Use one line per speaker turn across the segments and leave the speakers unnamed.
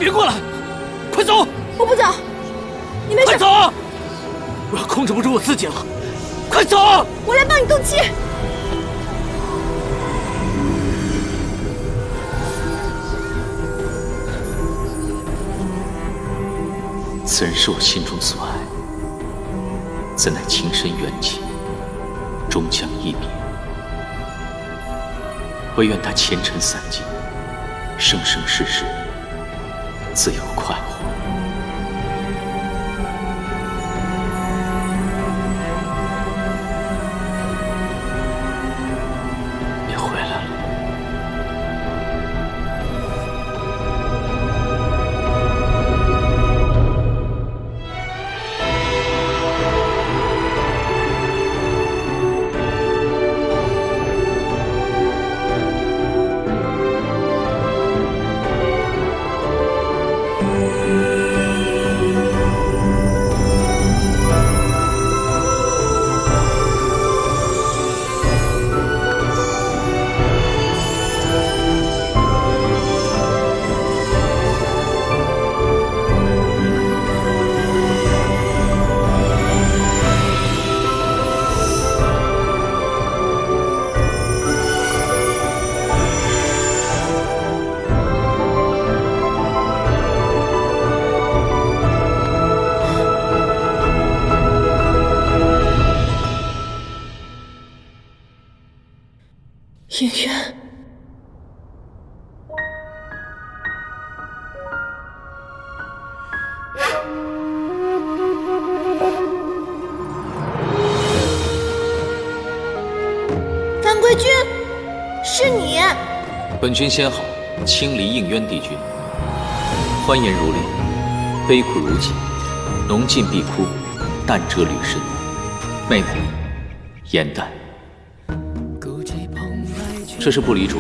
别过来，快走！
我不走，你没事。
快走！我要控制不住我自己了，快走！
我来帮你动气。
此人是我心中所爱，怎奈情深缘浅，终将一别。唯愿他前尘散尽，生生世世自由快活。你回来了。
演员，樊贵君，是你。
本君先好，清离应渊帝君。欢颜如烈，悲苦如泣，浓尽碧枯，淡遮履身。妹妹，颜淡。这是不离镯，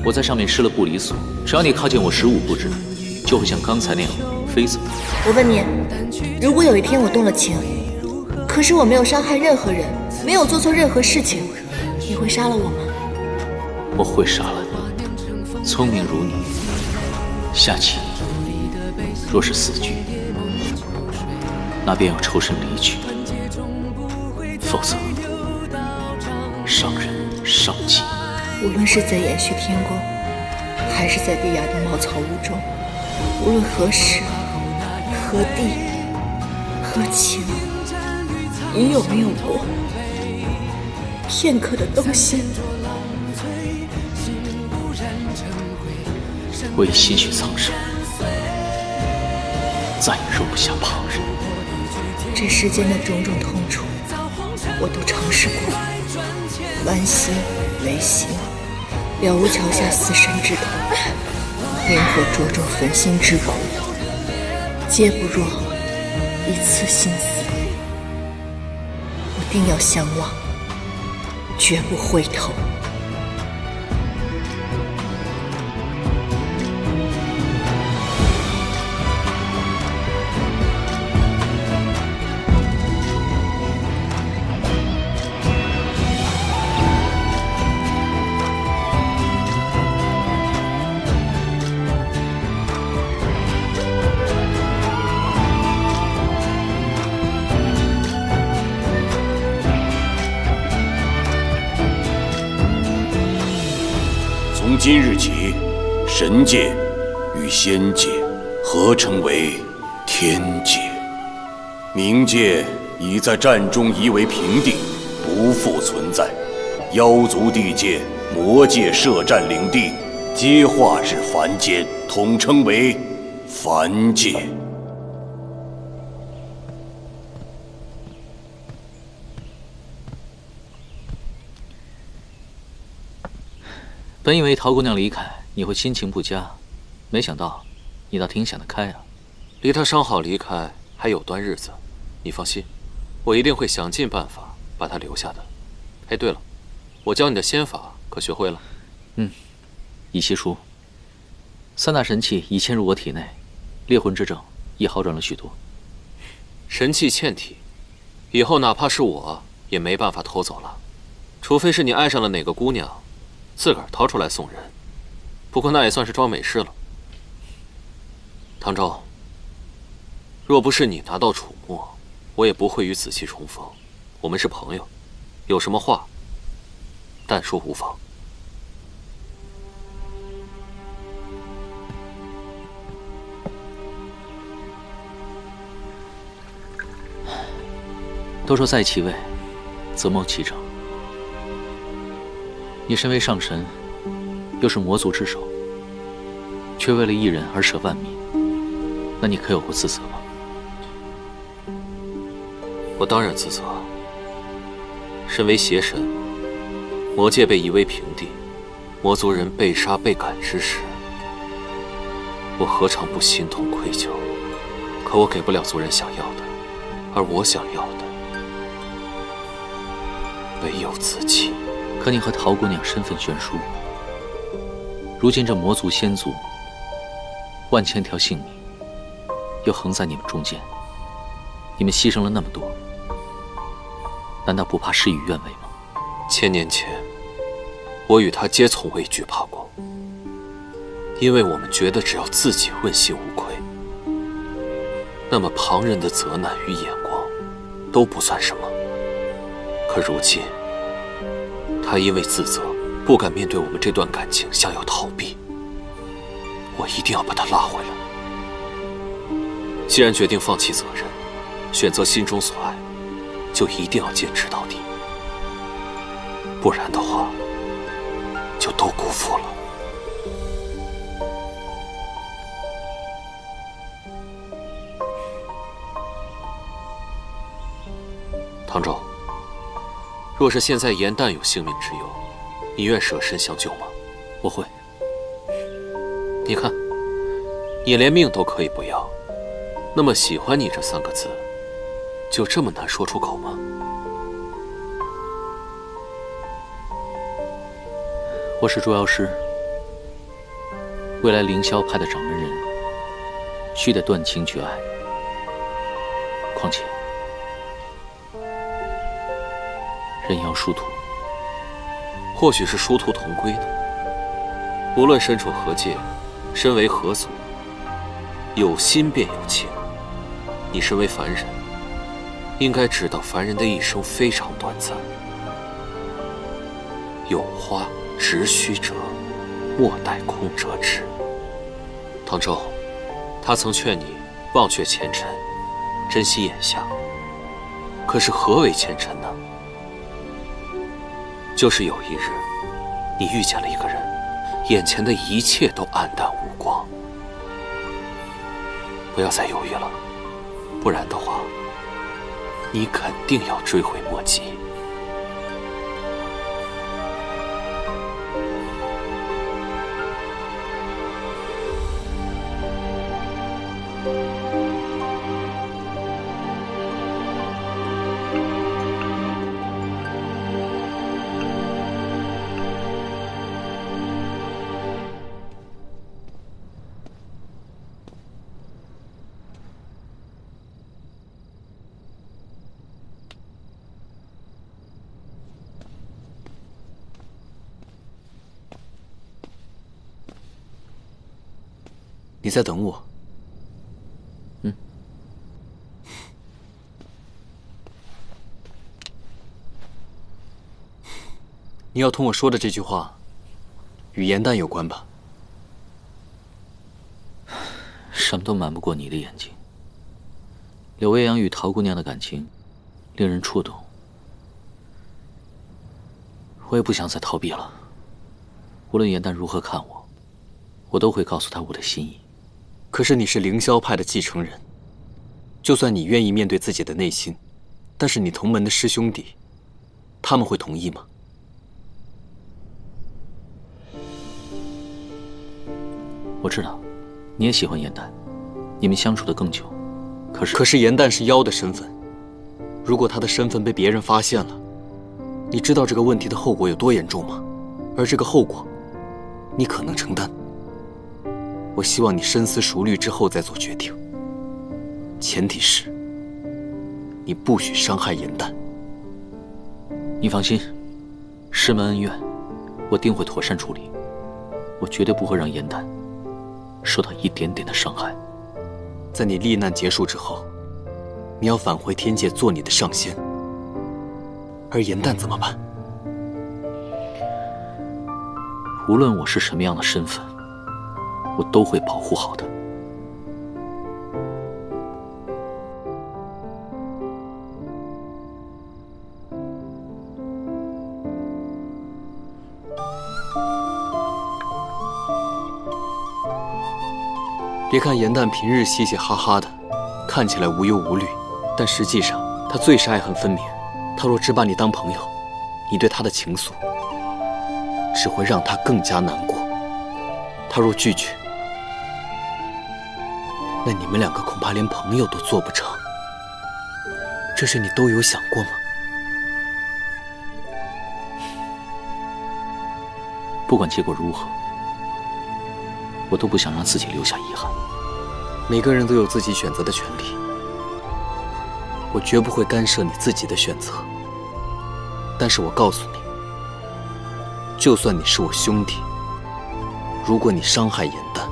我在上面施了不离锁，只要你靠近我15步之内，就会像刚才那样飞走。
我问你，如果有一天我动了情，可是我没有伤害任何人，没有做错任何事情，你会杀了我吗？
我会杀了你。聪明如你，下棋若是死局，那便要抽身离去，否则伤人伤己。
无论是在延续天宫，还是在地崖的茅草屋中，无论何时、何地、何情，你有没有过片刻的动心？
我已心绪苍生，再也容不下旁人。
这世间的种种痛楚，我都尝试过，剜心、雷刑，了无桥下死神之痛，灵火灼中焚心之苦，皆不若一次心死。我定要相忘，绝不回头。
从今日起，神界与仙界合称为天界，冥界已在战中夷为平地，不复存在。妖族地界、魔界摄战领地，皆化至凡间，统称为凡界。
本以为陶姑娘离开你会心情不佳，没想到你倒挺想得开啊。
离她伤好离开还有段日子，你放心，我一定会想尽办法把她留下的。哎，对了，我教你的仙法可学会了？
以西书，3大神器已嵌入我体内，猎魂之症也好转了许多。
神器嵌体，以后哪怕是我也没办法偷走了，除非是你爱上了哪个姑娘，自个儿掏出来送人。不过那也算是桩美事了。唐昭，若不是你拿到楚墨，我也不会与子期重逢。我们是朋友，有什么话，但说无妨。
都说在其位，则谋其政。你身为上神，又是魔族之首，却为了一人而舍万民，那你可有过自责吗？
我当然自责。身为邪神，魔界被夷为平地，魔族人被杀被赶之时，我何尝不心痛愧疚？可我给不了族人想要的，而我想要的唯有自己。
可你和陶姑娘身份悬殊，如今这魔族仙族万千条性命又横在你们中间，你们牺牲了那么多，难道不怕事与愿违吗
？1000年前，我与他皆从未惧怕过，因为我们觉得只要自己问心无愧，那么旁人的责难与眼光都不算什么。可如今，他因为自责，不敢面对我们这段感情，想要逃避。我一定要把他拉回来。既然决定放弃责任，选择心中所爱，就一定要坚持到底，不然的话，就都辜负了。唐昭，若是现在严旦有性命之忧，你愿舍身相救吗？
我会。
你看，你连命都可以不要，那么喜欢你这3个字，就这么难说出口吗？
我是捉妖师，未来凌霄派的掌门人，须得断情绝爱。况且，人妖殊途，
或许是殊途同归呢。无论身处何界，身为何族，有心便有情。你身为凡人，应该知道凡人的一生非常短暂。有花直须折，莫待空折枝。唐周，他曾劝你忘却前尘，珍惜眼下。可是何为前尘呢？就是有一日，你遇见了一个人，眼前的一切都黯淡无光。不要再犹豫了，不然的话，你肯定要追悔莫及。
你在等我？你要同我说的这句话，与严旦有关吧？
什么都瞒不过你的眼睛。柳未央与陶姑娘的感情，令人触动。我也不想再逃避了。无论严旦如何看我，我都会告诉他我的心意。
可是你是凌霄派的继承人，就算你愿意面对自己的内心，但是你同门的师兄弟，他们会同意吗？
我知道，你也喜欢严旦，你们相处得更久。可
是严旦是妖的身份，如果他的身份被别人发现了，你知道这个问题的后果有多严重吗？而这个后果，你可能承担。我希望你深思熟虑之后再做决定，前提是你不许伤害严旦。
你放心，师门恩怨，我定会妥善处理。我绝对不会让严旦受到一点点的伤害。
在你历难结束之后，你要返回天界做你的上仙。而颜淡怎么办？
无论我是什么样的身份，我都会保护好的。
别看颜淡平日嘻嘻哈哈的，看起来无忧无虑，但实际上他最是爱恨分明。他若只把你当朋友，你对他的情愫只会让他更加难过。他若拒绝，那你们两个恐怕连朋友都做不成。这事你都有想过吗？
不管结果如何，我都不想让自己留下遗憾。
每个人都有自己选择的权利，我绝不会干涉你自己的选择。但是我告诉你，就算你是我兄弟，如果你伤害颜淡，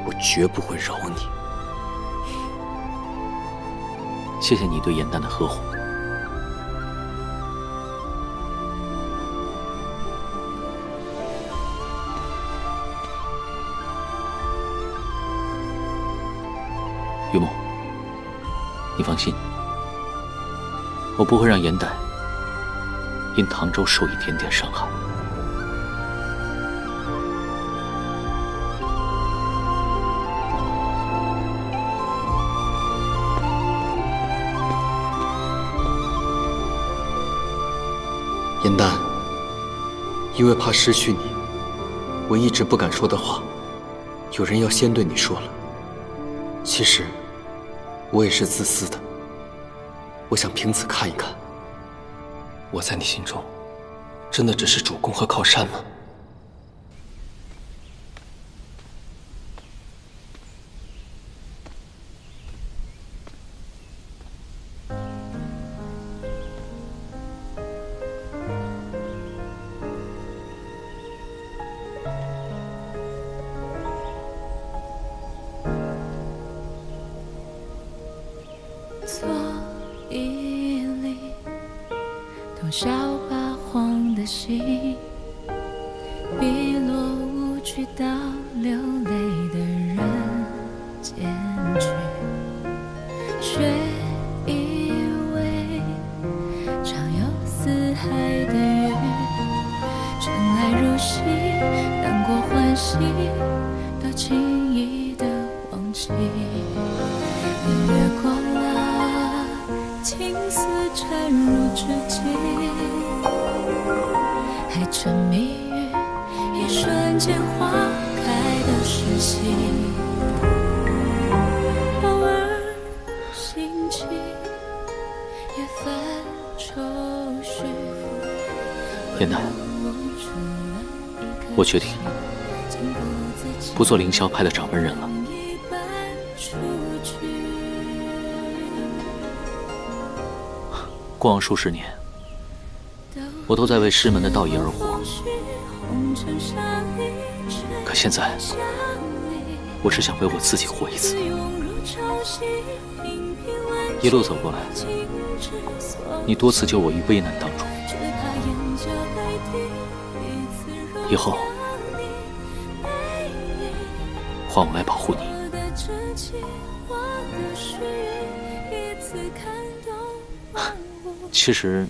我绝不会饶你。
谢谢你对颜淡的呵护。于梦，你放心，我不会让颜淡因唐州受一点点伤害。
颜淡，因为怕失去你，我一直不敢说的话，有人要先对你说了。其实我也是自私的，我想凭此看一看，我在你心中真的只是主公和靠山吗？
做一粒偷笑发黄的心，碧落无趣到流泪的人间去，却以为常有四海的月，尘埃如洗，难过欢喜都轻易的忘记。你越过了青丝沉入至今，还沉迷于一瞬间花开的时息，偶尔心情也泛愁绪。
颜淡，我决定不做凌霄派的掌门人了。过往数十年，我都在为师门的道义而活。可现在，我只想为我自己活一次。一路走过来，你多次救我于危难当中。以后，换我来保护你。其实，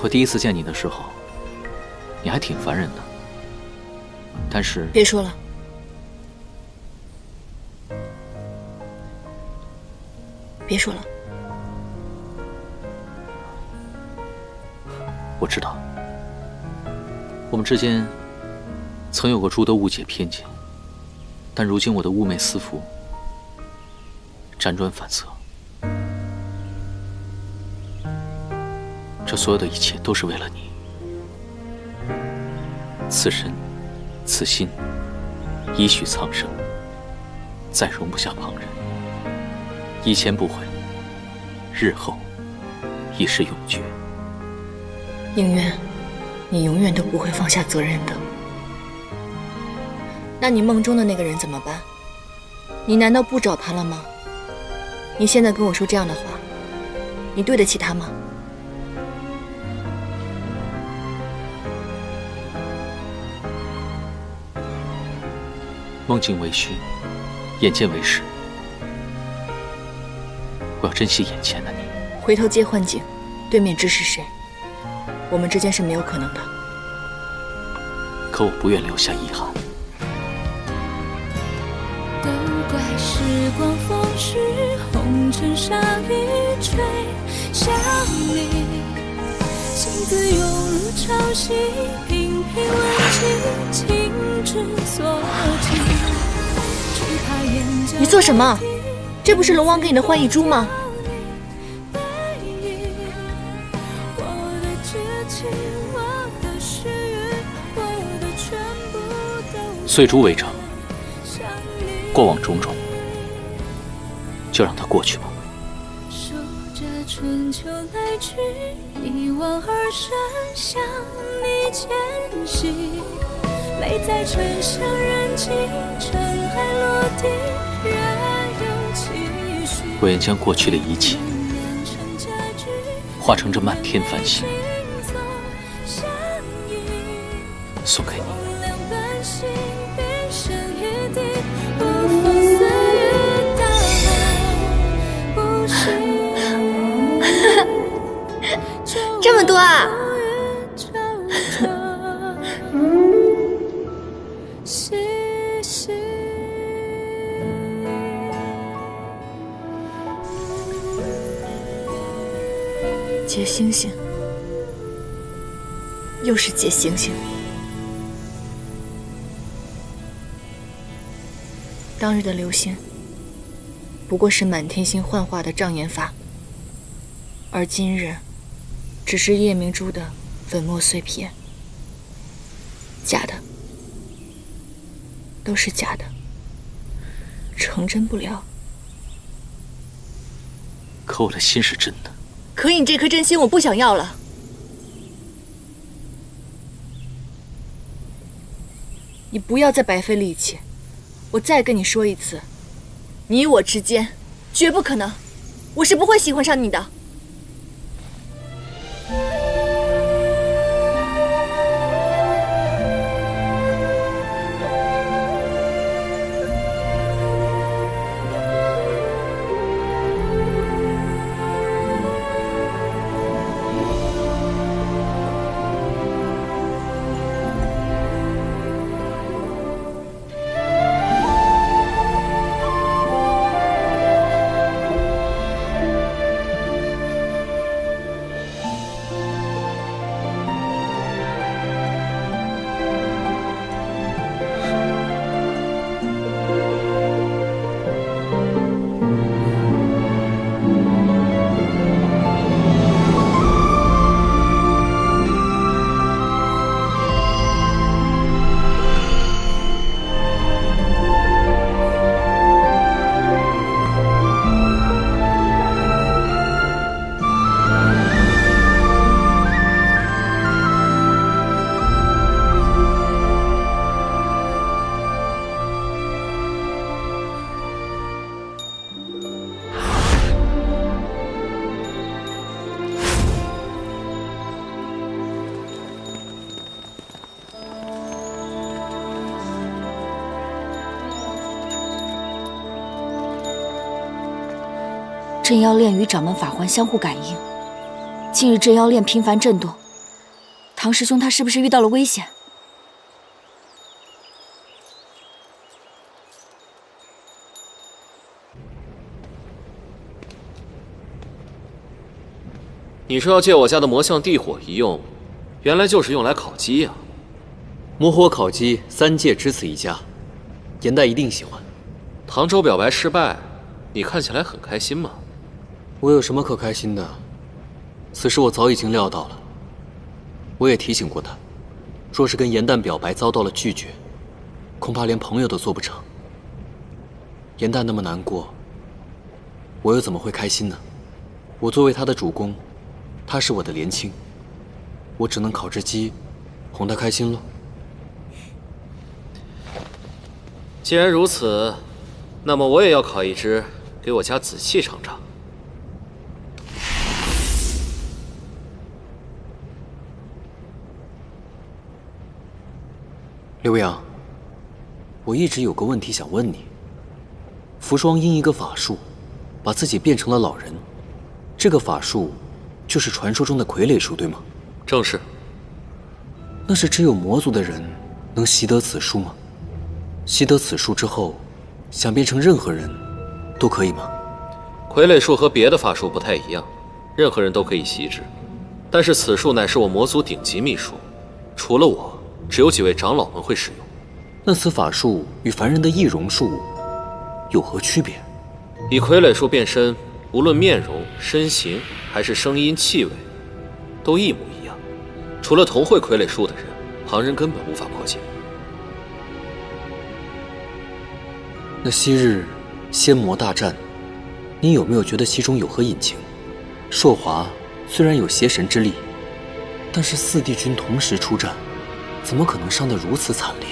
我第一次见你的时候，你还挺烦人的。但是，
别说了，别说了。
我知道，我们之间曾有过诸多误解偏见，但如今我的寤寐思服，辗转反侧。这所有的一切都是为了你。此身，此心，已许苍生，再容不下旁人。以前不悔，日后亦是永绝。
宁愿你永远都不会放下责任的。那你梦中的那个人怎么办？你难道不找他了吗？你现在跟我说这样的话，你对得起他吗？
梦境为虚，眼见为实。我要珍惜眼前的你。
回头接幻境，对面知是谁，我们之间是没有可能的。
可我不愿留下遗憾。
都怪时光风絮，红尘沙雨吹向你，心字涌入潮汐，频频问起，情之所起。
你做什么？这不是龙王给你的幻翼珠吗？
碎珠为证，过往种种，就让它过去吧。
守着春秋来去，一往而深，向你前行。泪在沉香燃尽，尘埃落地，仍有期许。
我愿将过去的一切，化成这漫天繁星，送给你。
这么多啊！结星星，又是结星星。当日的流星，不过是满天星幻化的障眼法，而今日，只是夜明珠的粉末碎片。假的，都是假的，成真不了。
可我的心是真的。
可你这颗真心我不想要了。你不要再白费力气，我再跟你说一次，你我之间绝不可能，我是不会喜欢上你的。
镇妖链与掌门法环相互感应，近日镇妖链频繁震动，唐师兄他是不是遇到了危险？
你说要借我家的魔像地火一用，原来就是用来烤鸡呀！
魔火烤鸡3界只此一家，颜代一定喜欢。
唐州表白失败，你看起来很开心吗？
我有什么可开心的？此事我早已经料到了。我也提醒过他，若是跟颜淡表白遭到了拒绝，恐怕连朋友都做不成。颜淡那么难过，我又怎么会开心呢？我作为他的主公，他是我的连亲，我只能烤只鸡，哄他开心喽。
既然如此，那么我也要烤一只，给我家子气尝尝。
刘洋，我一直有个问题想问你：福双因一个法术，把自己变成了老人，这个法术就是传说中的傀儡术，对吗？
正是。
那是只有魔族的人能习得此术吗？习得此术之后，想变成任何人都可以吗？
傀儡术和别的法术不太一样，任何人都可以习之，但是此术乃是我魔族顶级秘术，除了我，只有几位长老们会使用。
那此法术与凡人的易容术有何区别？
以傀儡术变身，无论面容、身形还是声音、气味，都一模一样。除了同会傀儡术的人，旁人根本无法破解。
那昔日仙魔大战，你有没有觉得其中有何隐情？朔华虽然有邪神之力，但是4帝君同时出战，怎么可能伤得如此惨烈？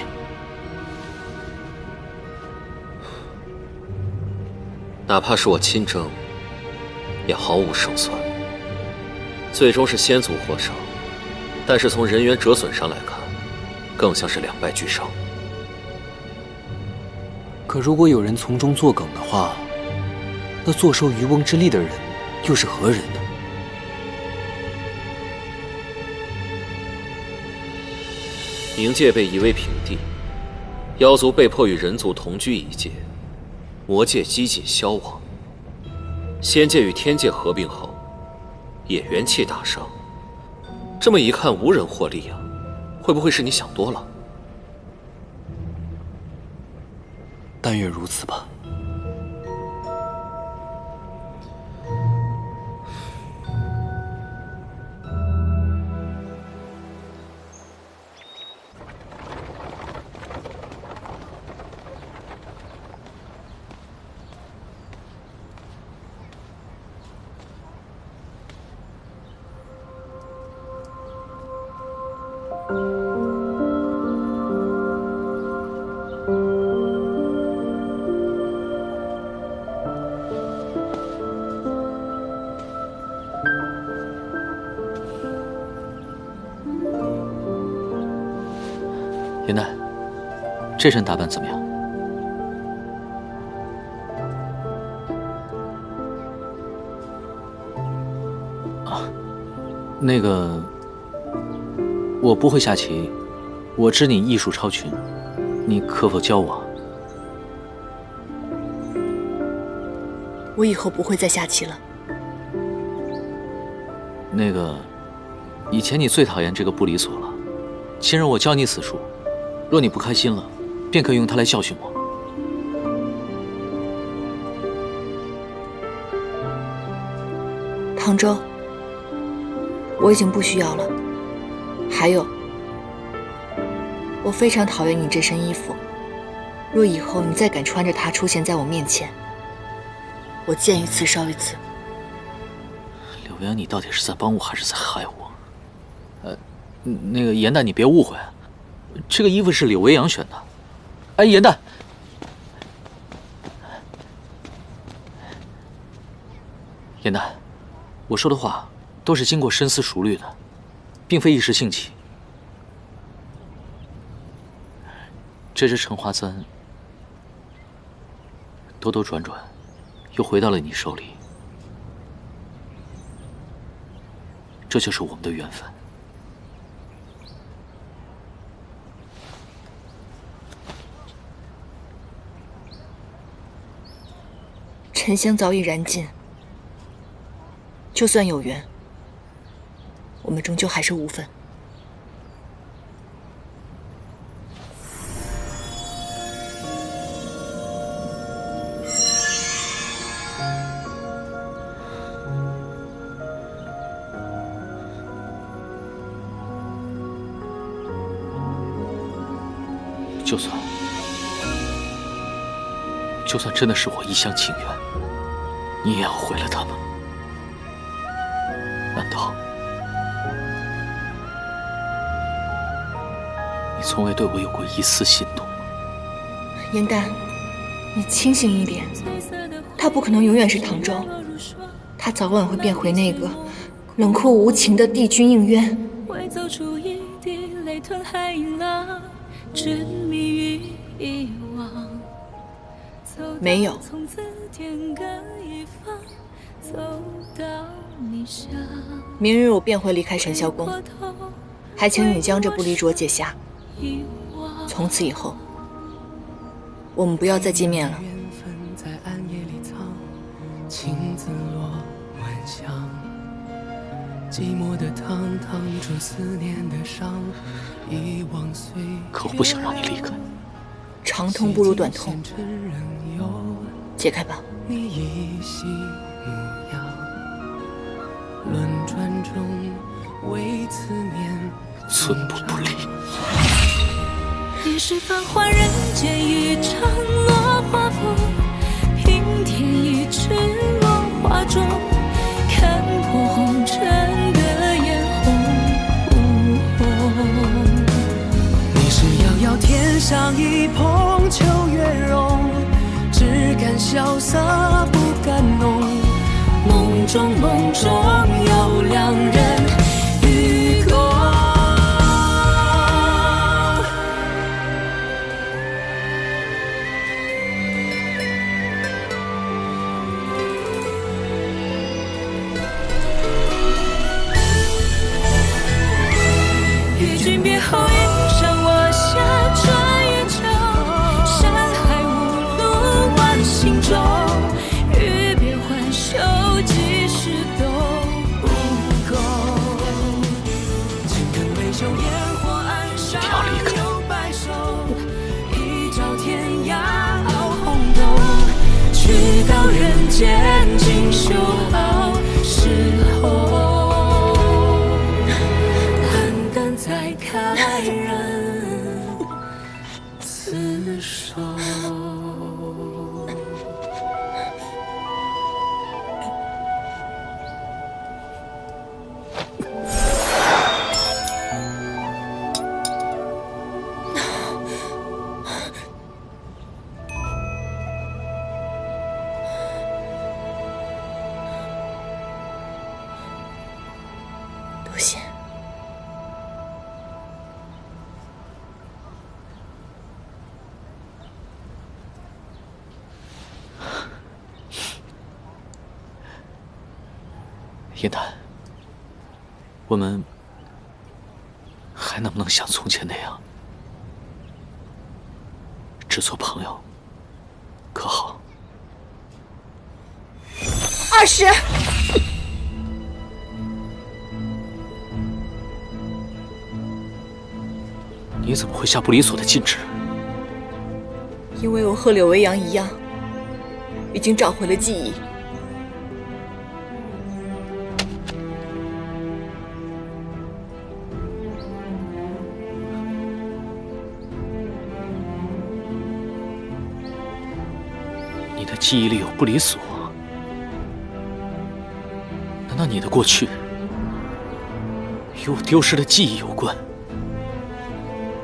哪怕是我亲征，也毫无胜算。最终是仙族获胜，但是从人员折损上来看，更像是2败俱伤。
可如果有人从中作梗的话，那坐收渔翁之利的人又是何人呢？
冥界被夷为平地，妖族被迫与人族同居一界，魔界几近消亡，仙界与天界合并后，也元气大伤。这么一看，无人获利啊！会不会是你想多了？
但愿如此吧。
严奈，这身打扮怎么样？啊，那个，我不会下棋，我知你艺术超群，你可否教我？
我以后不会再下棋了。
那个，以前你最讨厌这个不离所了，今日我教你此术。若你不开心了，便可以用它来教训我。
唐周，我已经不需要了。还有，我非常讨厌你这身衣服。若以后你再敢穿着它出现在我面前，我见一次烧一次。
柳阳，你到底是在帮我还是在害我？那个严旦，你别误会。这个衣服是柳维阳选的。哎，严旦，严旦，我说的话都是经过深思熟虑的，并非一时兴起。这只橙花簪兜兜转转，又回到了你手里，这就是我们的缘分。
沉香早已燃尽，就算有缘，我们终究还是无分。就算真的是我一厢情愿，你也要毁了他们。难道你从未对我有过一丝心动吗？燕丹，你清醒一点，他不可能永远是唐周，他早晚会变回那个冷酷无情的帝君应渊。
会走出一滴泪吞海银浪，执迷于遗忘。
没有。
从此天各一方，走到你乡。
明日我便会离开神霄宫，还请你将这不离镯解下。从此以后，我们不要再见面了。
可我不想让你离开。
长痛不如短痛，解开吧。
寸步不离。
你是繁华人间一场落花风，平添一池落花中，看破红尘的眼红。
你是遥遥天上一捧秋月容，只敢萧瑟不敢浓。
梦中有两人与共。与君别后，一生我下穿越秋，山海无路万行舟。欲别还休，几时都不够。情根未休，烟火暗杀，留白首。一朝天涯傲红豆，去到人间锦绣好时候。再开人厮守。
多谢。
燕丹，我们还能不能像从前那样，只做朋友，可好
？20。
你怎么会下不离所的禁制？
因为我和柳维阳一样，已经找回了记忆。
你的记忆里有不离所？难道你的过去与我丢失的记忆有关？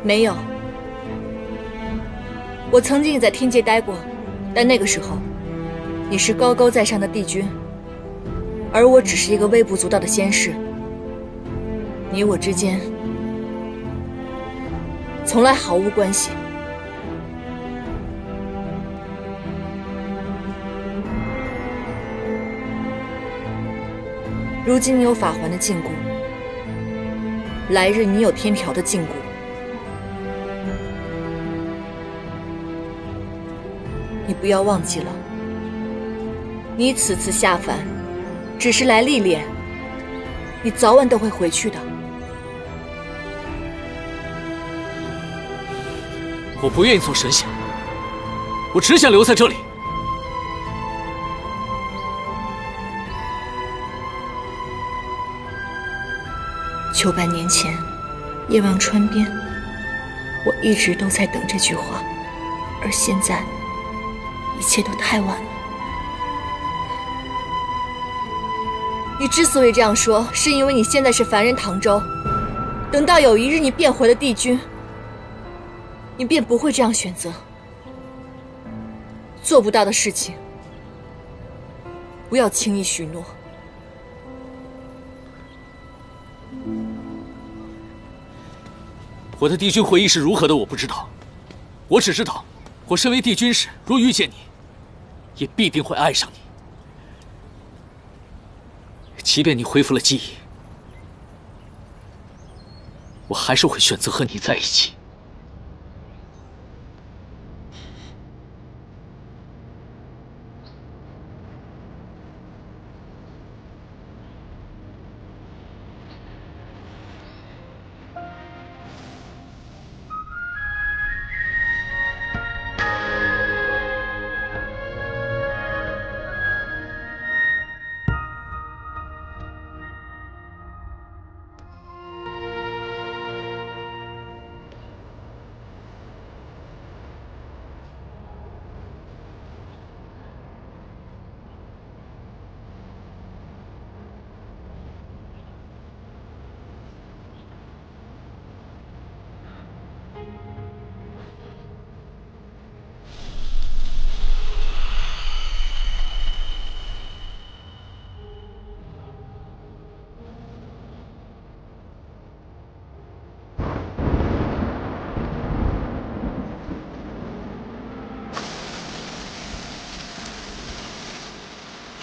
没有。我曾经也在天界待过，但那个时候，你是高高在上的帝君，而我只是一个微不足道的仙士。你我之间从来毫无关系。如今你有法环的禁锢，来日你有天条的禁锢。你不要忘记了，你此次下凡，只是来历练，你早晚都会回去的。
我不愿意做神仙，我只想留在这里。
900年前，夜望川边，我一直都在等这句话，而现在，一切都太晚了。你之所以这样说，是因为你现在是凡人唐周，等到有一日你变回了帝君，你便不会这样选择。做不到的事情，不要轻易许诺。
我的帝君回忆是如何的，我不知道。我只知道，我身为帝君时，若遇见你，也必定会爱上你。即便你恢复了记忆，我还是会选择和你在一起。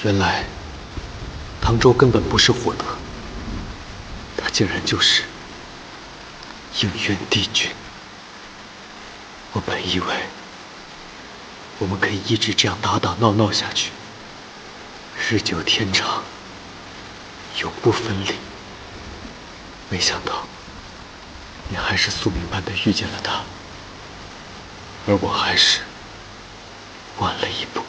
原来，唐周根本不是火德，他竟然就是应元帝君。我本以为我们可以一直这样打打闹闹下去，日久天长，永不分离。没想到，你还是宿命般的遇见了他，而我还是晚了一步。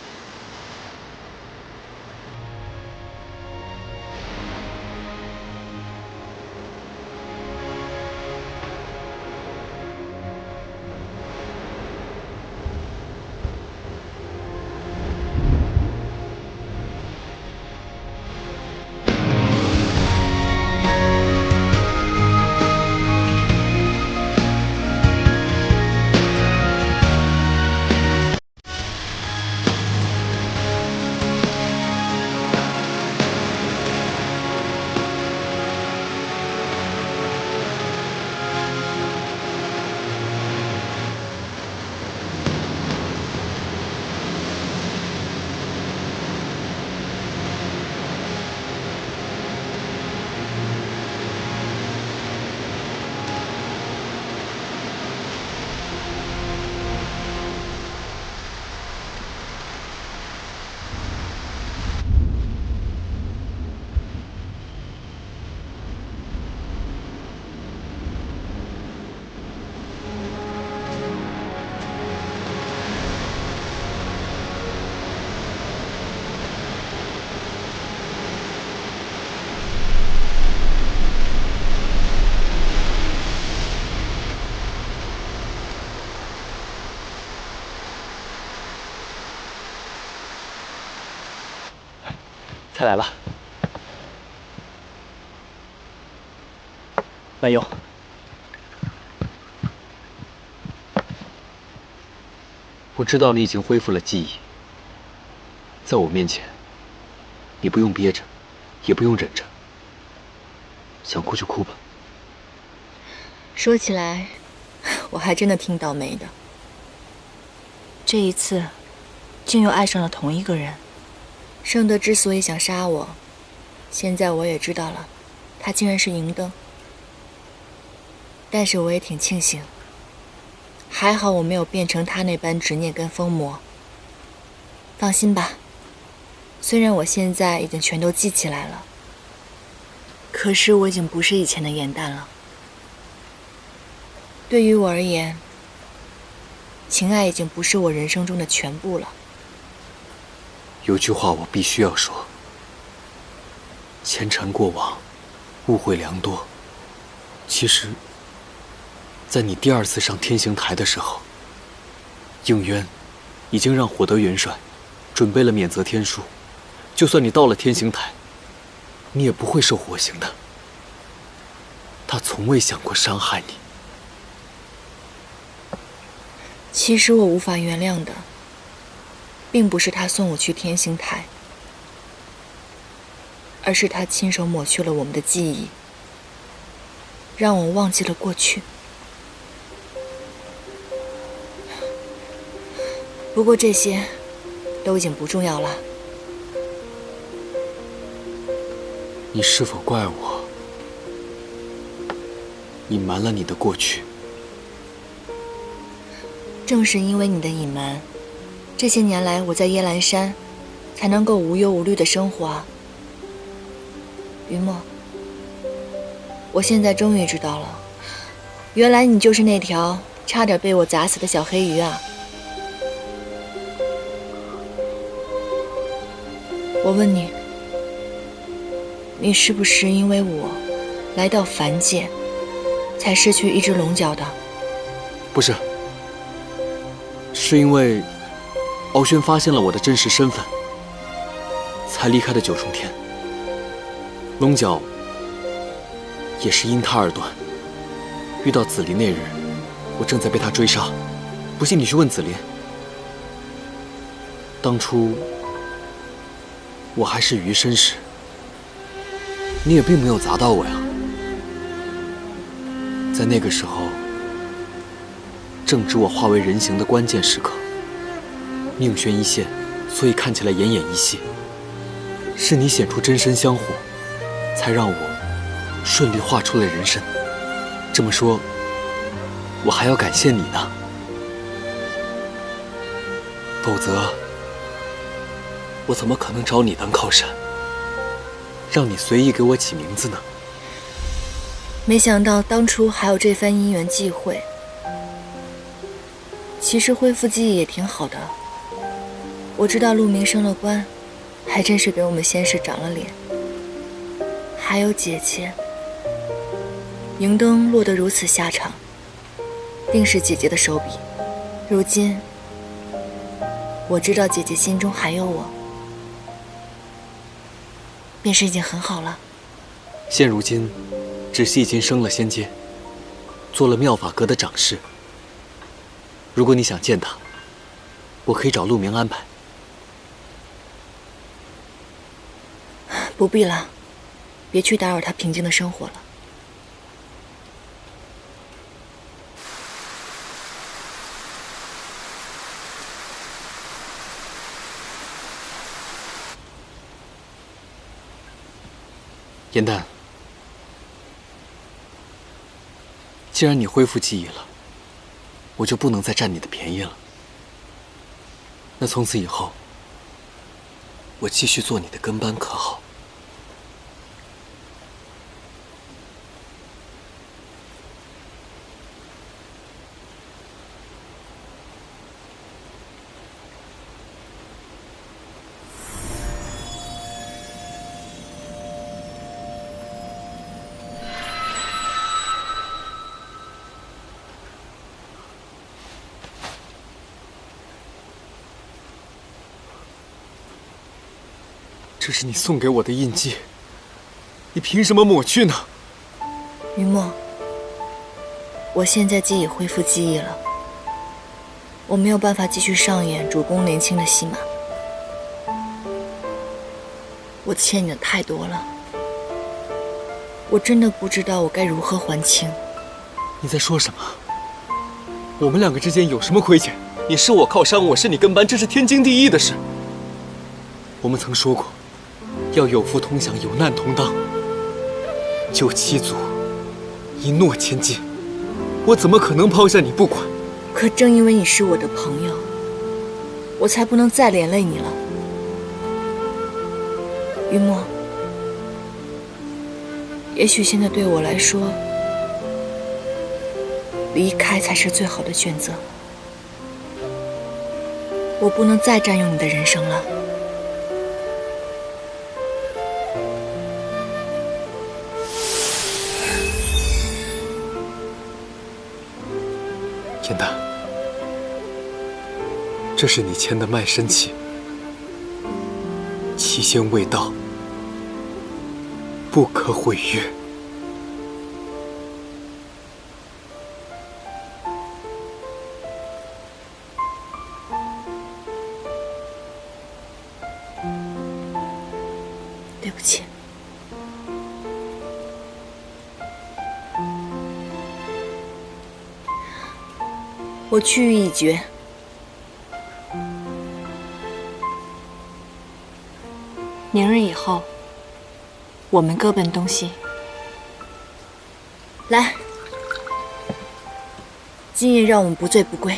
菜来了，慢用。我知道你已经恢复了记忆，在我面前，你不用憋着，也不用忍着，想哭就哭吧。
说起来，我还真的挺倒霉的。这一次，竟又爱上了同一个人。圣德之所以想杀我，现在我也知道了，他竟然是银灯。但是我也挺庆幸，还好我没有变成他那般执念跟疯魔。放心吧，虽然我现在已经全都记起来了，可是我已经不是以前的颜淡了。对于我而言，情爱已经不是我人生中的全部了。
有句话我必须要说：前尘过往，误会良多。其实，在你第2次上天刑台的时候，应渊已经让火德元帅准备了免责天书，就算你到了天刑台，你也不会受火刑的。他从未想过伤害你。其实我无法原谅的，
并不是他送我去天星台，而是他亲手抹去了我们的记忆，让我忘记了过去。不过这些都已经不重要了。
你是否怪我隐瞒了你的过去？
正是因为你的隐瞒，这些年来我在耶兰山才能够无忧无虑的生活啊。于墨，我现在终于知道了，原来你就是那条差点被我砸死的小黑鱼啊！我问你，你是不是因为我来到凡界，才失去一只龙角的？
不是，是因为敖轩发现了我的真实身份，才离开的九重天。龙角也是因他而断。遇到紫菱那日，我正在被他追杀。不信你去问紫菱，当初我还是鱼身时，你也并没有砸到我呀。在那个时候，正值我化为人形的关键时刻，命悬一线，所以看起来奄奄一息。是你显出真身相护，才让我顺利化出了人身。这么说，我还要感谢你呢。否则，我怎么可能找你当靠山，让你随意给我起名字呢？
没想到当初还有这番因缘际会。其实恢复记忆也挺好的。我知道陆明升了官，还真是给我们仙氏长了脸。还有姐姐，迎灯落得如此下场，定是姐姐的手笔。如今，我知道姐姐心中还有我，便是已经很好了。
现如今，只是已经升了仙阶，做了妙法阁的掌事。如果你想见他，我可以找陆明安排。
不必了，别去打扰他平静的生活了。
颜淡，既然你恢复记忆了，我就不能再占你的便宜了。那从此以后，我继续做你的跟班，可好？这是你送给我的印记，你凭什么抹去呢？
于墨，我现在既已恢复记忆了，我没有办法继续上演主公年轻的戏码。我欠你的太多了，我真的不知道我该如何还清。
你在说什么？我们两个之间有什么亏欠？你是我靠山，我是你跟班，这是天经地义的事。我们曾说过，要有福同享，有难同当。救七族，一诺千金，我怎么可能抛下你不管？
可正因为你是我的朋友，我才不能再连累你了。于墨，也许现在对我来说，离开才是最好的选择。我不能再占用你的人生了。
颜淡，这是你签的卖身契，期限未到，不可毁约。
对不起。我去意已决。明日以后，我们各奔东西。来，今夜让我们不醉不归。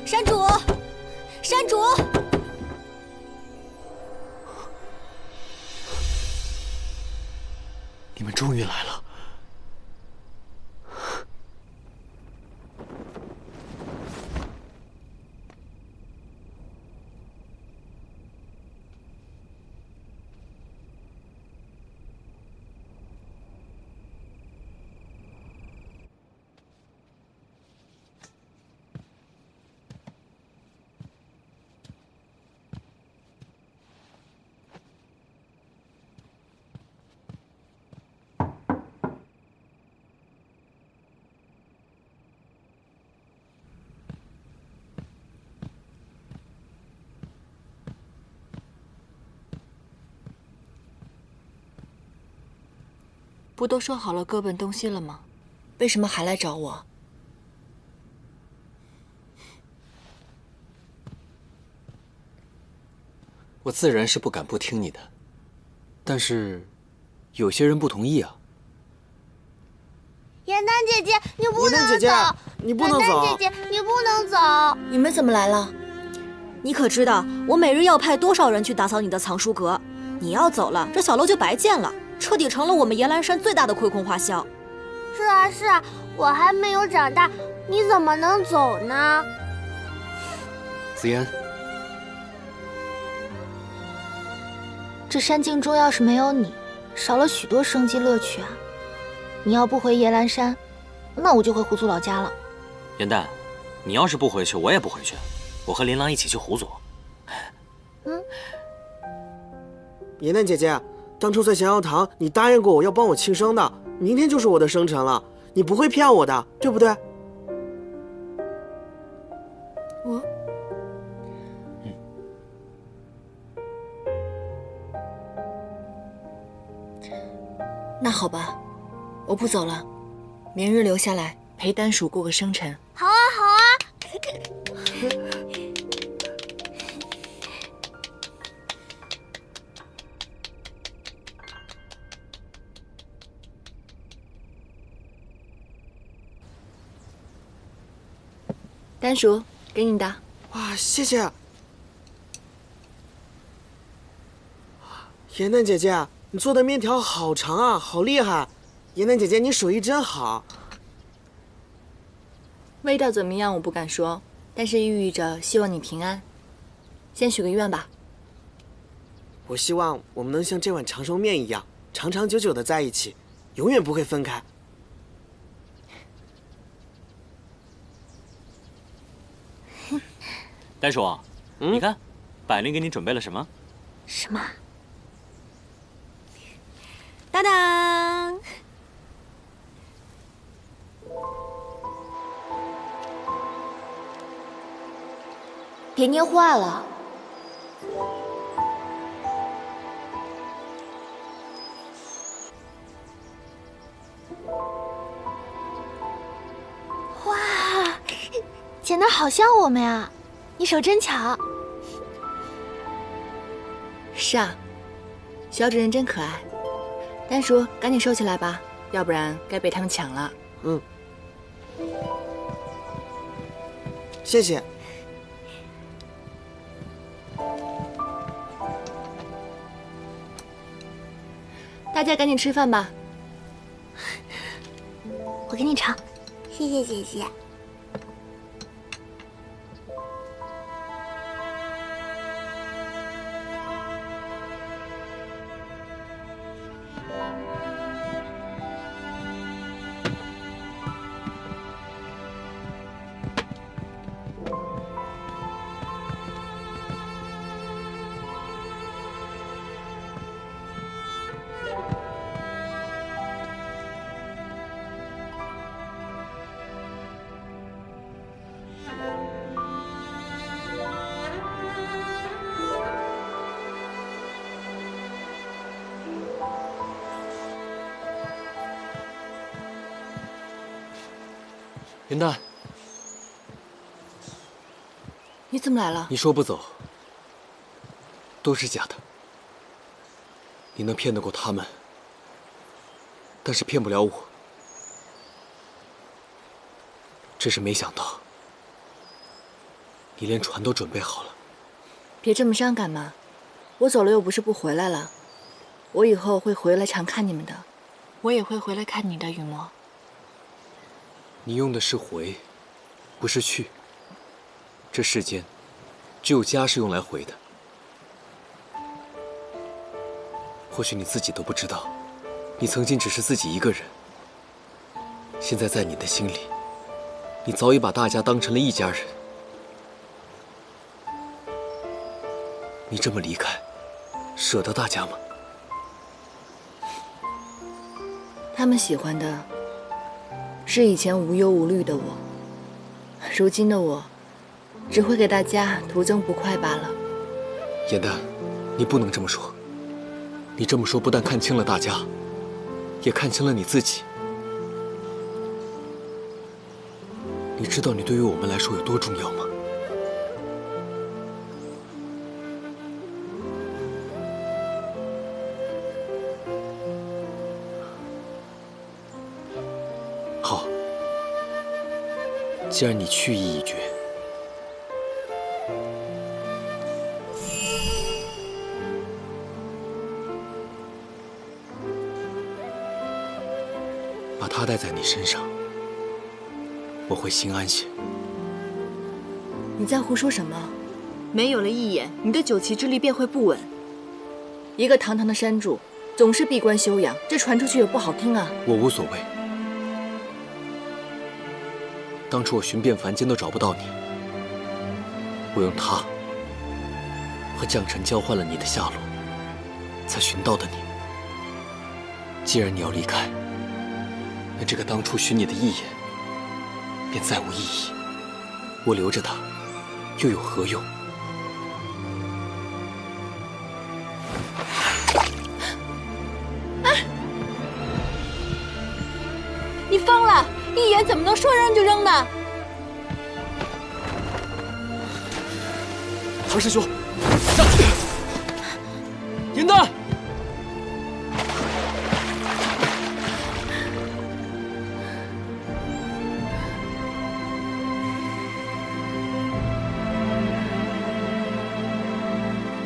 山主，山主！
你们终于来了。
不都说好了各奔东西了吗？为什么还来找我？
我自然是不敢不听你的，但是有些人不同意啊。
严丹姐姐，你不能走！
姐姐，你不能走！
严丹姐姐，你不能走！
你们怎么来了？
你可知道我每日要派多少人去打扫你的藏书阁？你要走了，这小楼就白建了，彻底成了我们延兰山最大的亏空花销。
是啊是啊，我还没有长大，你怎么能走呢？
紫嫣，
这山境中要是没有你，少了许多生机乐趣啊！你要不回延兰山，那我就回胡族老家了。
严丹，你要是不回去，我也不回去。我和琳琅一起去胡族。
严丹姐姐，当初在降妖堂，你答应过我要帮我庆生的，明天就是我的生辰了，你不会骗我的，对不对？
那好吧，我不走了，明日留下来陪丹鼠过个生辰。
好啊，好啊。
丹鼠，给你的。
哇，谢谢。严丹姐姐，你做的面条好长啊，好厉害！严丹姐姐，你手艺真好。
味道怎么样我不敢说，但是寓意着希望你平安。先许个愿吧。
我希望我们能像这碗长寿面一样，长长久久的在一起，永远不会分开。
丹叔，你看，百灵给你准备了什么？
什么？
当当！
别捏坏了。哇，剪得好像我们呀！你手真巧。
是啊，小主人真可爱。丹叔，赶紧收起来吧，要不然该被他们抢了。
嗯，谢谢。
大家赶紧吃饭吧。
我给你尝，谢谢姐姐。
云淡，
你怎么来了？
你说不走，都是假的。你能骗得过他们，但是骗不了我。只是没想到，你连船都准备好了。
别这么伤感嘛，我走了又不是不回来了，我以后会回来常看你们的，我也会回来看你的，雨墨。
你用的是回，不是去。这世间，只有家是用来回的。或许你自己都不知道，你曾经只是自己一个人。现在在你的心里，你早已把大家当成了一家人。你这么离开，舍得大家吗？
他们喜欢的是以前无忧无虑的我，如今的我只会给大家徒增不快罢了。
颜淡，你不能这么说。你这么说不但看清了大家，也看清了你自己。你知道你对于我们来说有多重要吗？好，既然你去意已决，把它带在你身上，我会心安些。
你在胡说什么？没有了一眼，你的九旗之力便会不稳。一个堂堂的山主，总是闭关修养，这传出去也不好听啊。
我无所谓。当初我寻遍凡间都找不到你，我用它和将臣交换了你的下落，才寻到的你。既然你要离开，那这个当初许你的一眼便再无意义。我留着它，又有何用？
你疯了！一眼怎么能说扔就扔呢？
唐师兄，上去！颜淡，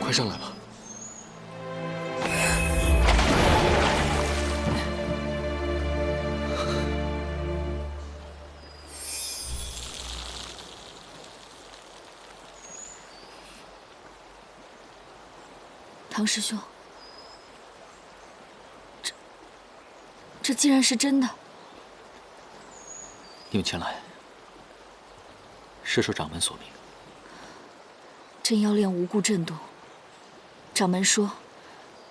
快上来吧。
唐师兄，这竟然是真的！
你们前来是受掌门所命。
镇妖炼无故震动，掌门说，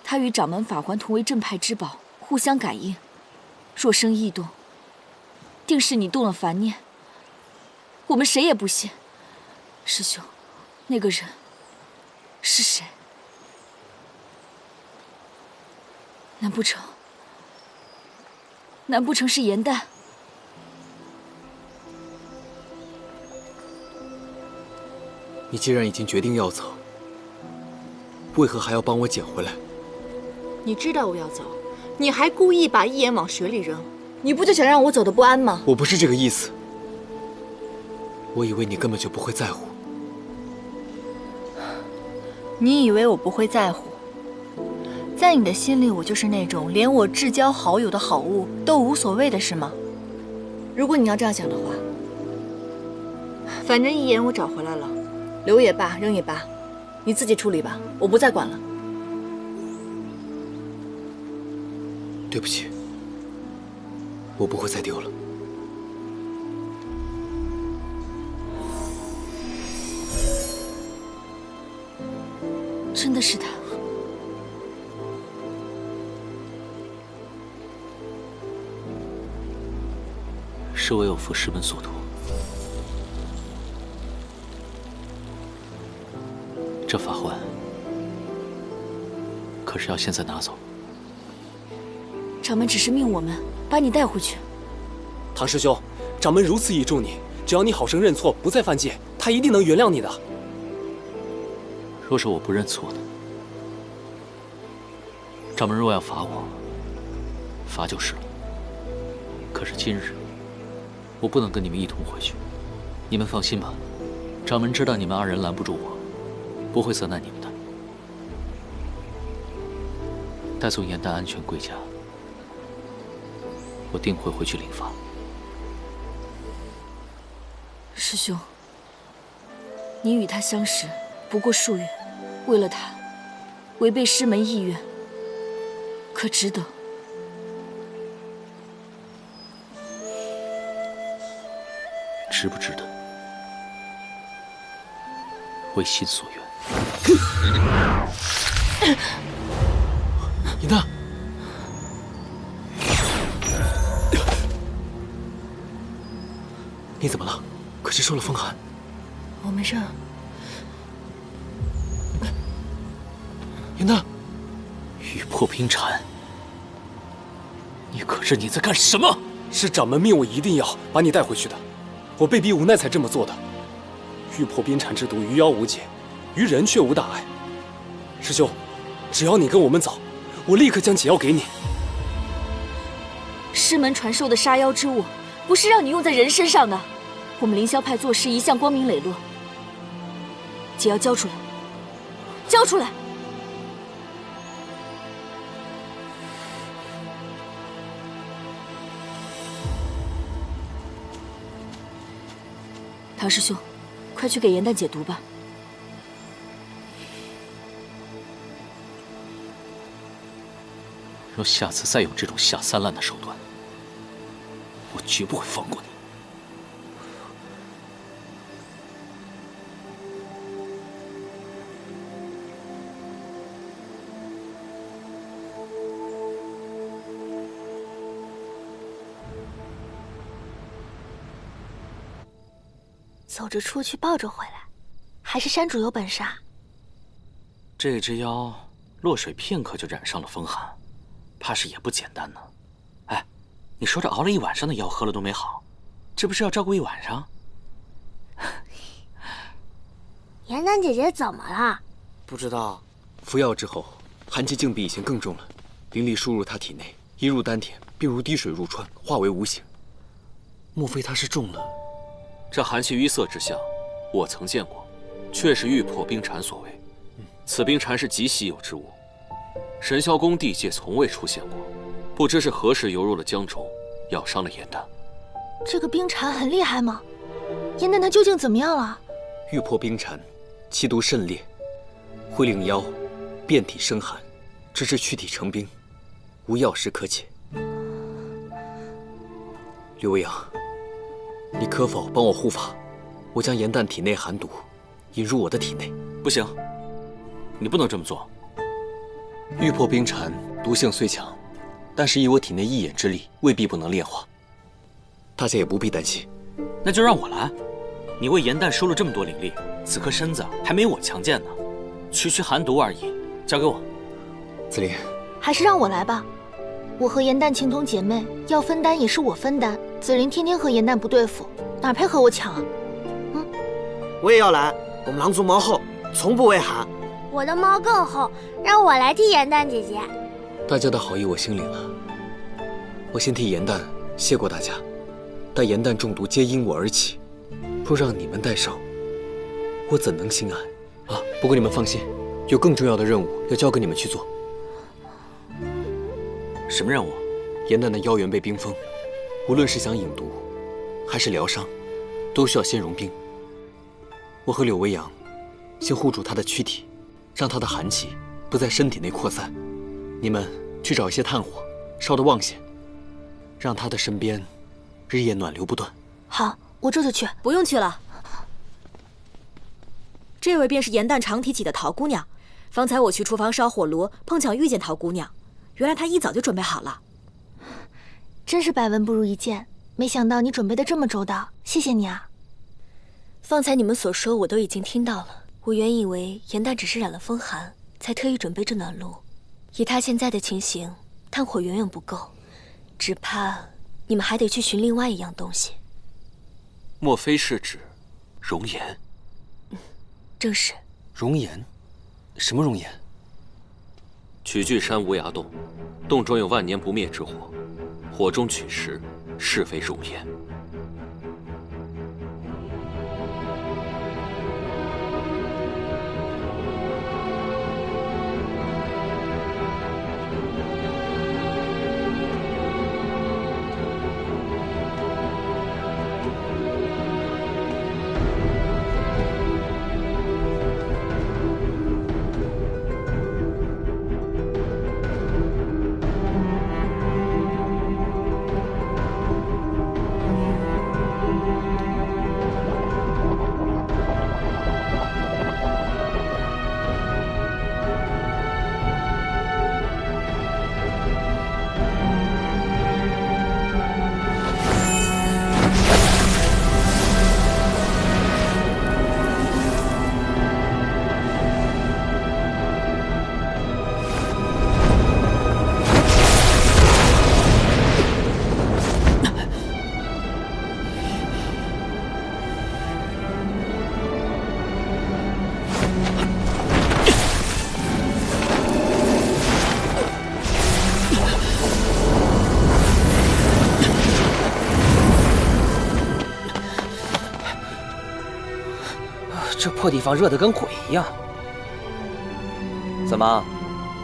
他与掌门法环同为镇派之宝，互相感应，若生异动，定是你动了凡念。我们谁也不信。师兄，那个人是谁？难不成是颜淡？
你既然已经决定要走，为何还要帮我捡回来？
你知道我要走，你还故意把一言往水里扔，你不就想让我走得不安吗？
我不是这个意思。我以为你根本就不会在乎。
你以为我不会在乎？在你的心里，我就是那种连我至交好友的好物都无所谓的是吗？如果你要这样想的话，反正一言我找回来了，留也罢，扔也罢，你自己处理吧，我不再管了。
对不起，我不会再丢了。
真的是他。
是为我父师门所图。这法环可是要现在拿走。
掌门只是命我们把你带回去。
唐师兄，掌门如此倚重你，只要你好生认错，不再犯戒，他一定能原谅你的。
若是我不认错呢？掌门若要罚我，罚就是了。可是今日，我不能跟你们一同回去。你们放心吧，掌门知道你们二人拦不住我，不会责难你们的。待送颜淡安全归家，我定会回去领罚。
师兄，你与他相识不过数月，为了他，违背师门意愿，可值得？
值不值得，为心所愿。
颜淡，你怎么了？可是受了风寒。
我没事。
颜淡，
玉破冰禅，你可知你在干什么？
是掌门命我一定要把你带回去的。我被逼无奈才这么做的。玉破冰禅之毒于妖无解，于人却无大碍。师兄，只要你跟我们走，我立刻将解药给你。
师门传授的杀妖之物，不是让你用在人身上的。我们凌霄派做事一向光明磊落。解药交出来，交出来！唐师兄，快去给颜淡解毒吧。
若下次再用这种下三滥的手段，我绝不会放过你。
走着出去，抱着回来，还是山主有本事啊！
这只妖落水片刻就染上了风寒，怕是也不简单呢。哎，你说这熬了一晚上的药喝了都没好，这不是要照顾一晚上？
颜淡姐姐怎么了？
不知道。
服药之后，寒气竟比以前更重了，灵力输入她体内，一入丹田，便如滴水入川，化为无形。莫非她是中了？
这寒气淤塞之象，我曾见过，确是玉破冰禅所为。此冰禅是极稀有之物，神霄宫地界从未出现过，不知是何时游入了江中，咬伤了颜淡。
这个冰禅很厉害吗？颜淡他究竟怎么样了？
玉破冰禅，其毒甚烈，会令妖遍体生寒，直至躯体成冰，无药食可解。刘未央，你可否帮我护法？我将颜淡体内寒毒引入我的体内。
不行，你不能这么做。
玉破冰禅毒性虽强，但是以我体内一眼之力，未必不能炼化。大家也不必担心。
那就让我来。
你为严诞收了这么多灵力，此刻身子还没有我强健呢，区区寒毒而已，交给我。紫菱，
还是让我来吧。我和严诞情同姐妹，要分担也是我分担。紫菱天天和严诞不对付，哪配和我抢啊？
我也要来，我们狼族毛厚，从不畏寒。
我的毛更厚，让我来替严诞姐姐。
大家的好意我心领了，我先替严诞谢过大家。待严诞中毒皆因我而起，若让你们代受，我怎能心安啊？不过你们放心，有更重要的任务要交给你们去做。什么任务？严诞的腰圆被冰封，无论是想饮毒，还是疗伤，都需要先融冰。我和柳微阳先护住他的躯体，让他的寒气不在身体内扩散。你们去找一些炭火，烧得旺些，让他的身边日夜暖流不断。
好，我这就去。
不用去了。这位便是严诞常提起的陶姑娘。方才我去厨房烧火炉，碰巧遇见陶姑娘。原来她一早就准备好了。
真是百闻不如一见，没想到你准备的这么周到，谢谢你啊。
方才你们所说我都已经听到了。我原以为严诞只是染了风寒，才特意准备这暖炉。以他现在的情形，炭火远远不够，只怕你们还得去寻另外一样东西。
莫非是指熔岩？
正是。
熔岩？什么熔岩？
取巨山无崖洞，洞中有万年不灭之火，火中取石，是非熔岩。
这破地方热得跟鬼一样。怎么，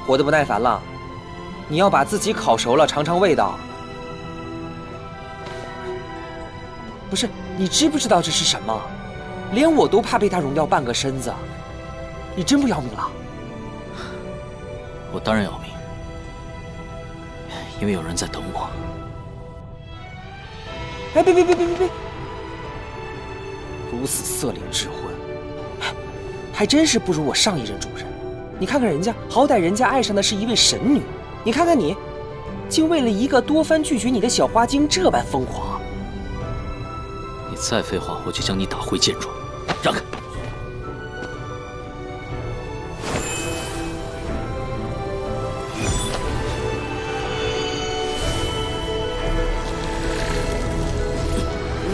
活得不耐烦了？你要把自己烤熟了尝尝味道。不是，你知不知道这是什么？连我都怕被它融掉半个身子。你真不要命了？
我当然要命，因为有人在等我。
哎，别！如此色灵之婚，还真是不如我上一任主人。你看看人家，好歹人家爱上的是一位神女，你看看你，竟为了一个多番拒绝你的小花精这般疯狂。
你再废话，我就将你打回剑庄。让开！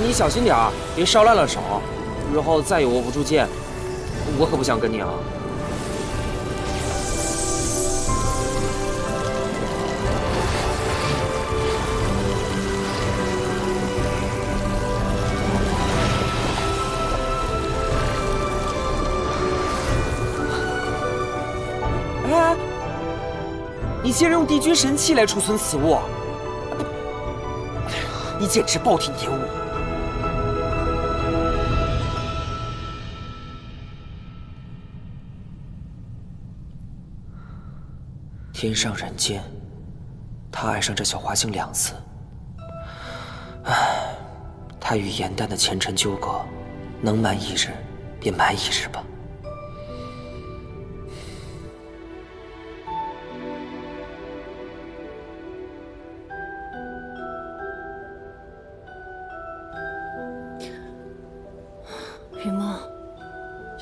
你小心点儿，别烧烂了手。日后再有握不住剑，我可不想跟你啊。哎，你竟然用帝君神器来储存此物，你简直暴殄天物！天上人间，他爱上这小花精2次。唉，他与严诞的前尘纠葛，能瞒一日便瞒一日吧。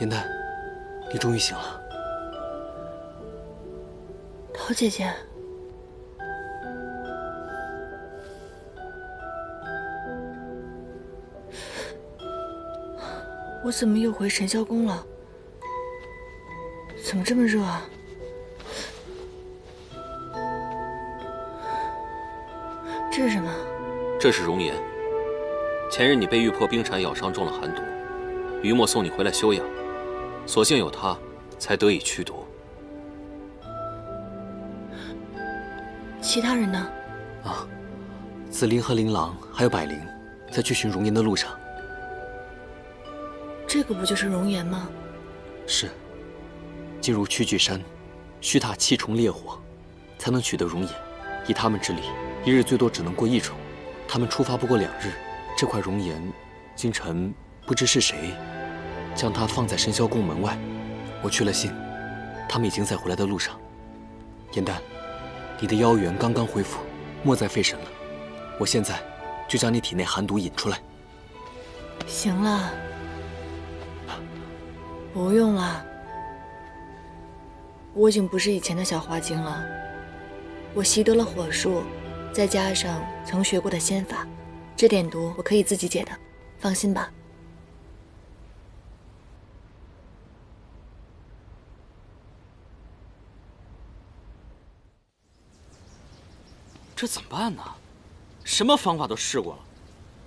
颜淡，你终于醒了。
桃姐姐，我怎么又回神霄宫了？怎么这么热啊？这是什么？
这是熔岩。前日你被玉破冰蝉咬伤，中了寒毒，于墨送你回来休养，所幸有他，才得以驱毒。
其他人呢？
啊，紫菱和琳琅还有百灵，在去寻熔岩的路上。
这个不就是熔岩吗？
是。进入屈巨山，需踏7重烈火，才能取得熔岩。以他们之力，一日最多只能过1重。他们出发不过2日，这块熔岩，今晨不知是谁将它放在神霄宫门外。我去了信，他们已经在回来的路上。颜淡，你的妖元刚刚恢复，莫再费神了。我现在就将你体内寒毒引出来。
行了，不用了。我已经不是以前的小花精了，我习得了火术，再加上曾学过的仙法，这点毒我可以自己解的，放心吧。
这怎么办呢？什么方法都试过了，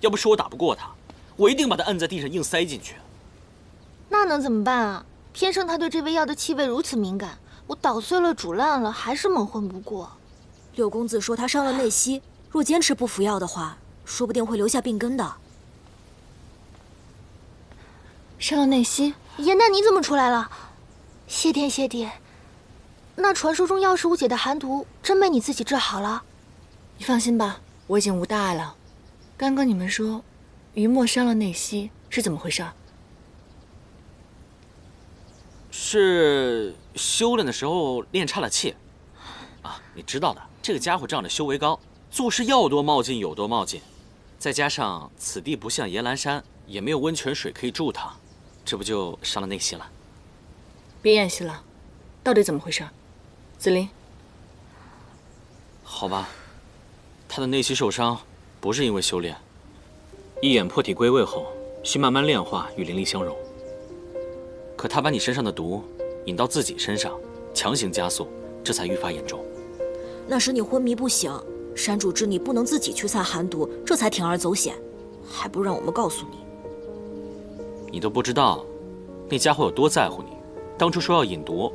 要不是我打不过他，我一定把他摁在地上硬塞进去。
那能怎么办啊？偏生他对这味药的气味如此敏感，我捣碎了煮烂了，还是蒙混不过。
六公子说他伤了内息，若坚持不服药的话，说不定会留下病根的。
伤了内息？
颜淡，你怎么出来了？谢天谢地，那传说中药师无解的寒毒，真被你自己治好了？
你放心吧，我已经无大碍了。刚刚你们说，于墨伤了内息，是怎么回事？
是修炼的时候练差了气，啊，你知道的，这个家伙仗着修为高，做事要多冒进有多冒进，再加上此地不像岩兰山，也没有温泉水可以助他，这不就伤了内息了？
别演戏了，到底怎么回事？紫菱，
好吧，他的内息受伤不是因为修炼，一眼破体归位后，需慢慢炼化与灵力相融。可他把你身上的毒引到自己身上，强行加速，这才愈发严重。
那时你昏迷不醒，山主知你不能自己去散寒毒，这才铤而走险，还不让我们告诉你。
你都不知道，那家伙有多在乎你。当初说要引毒，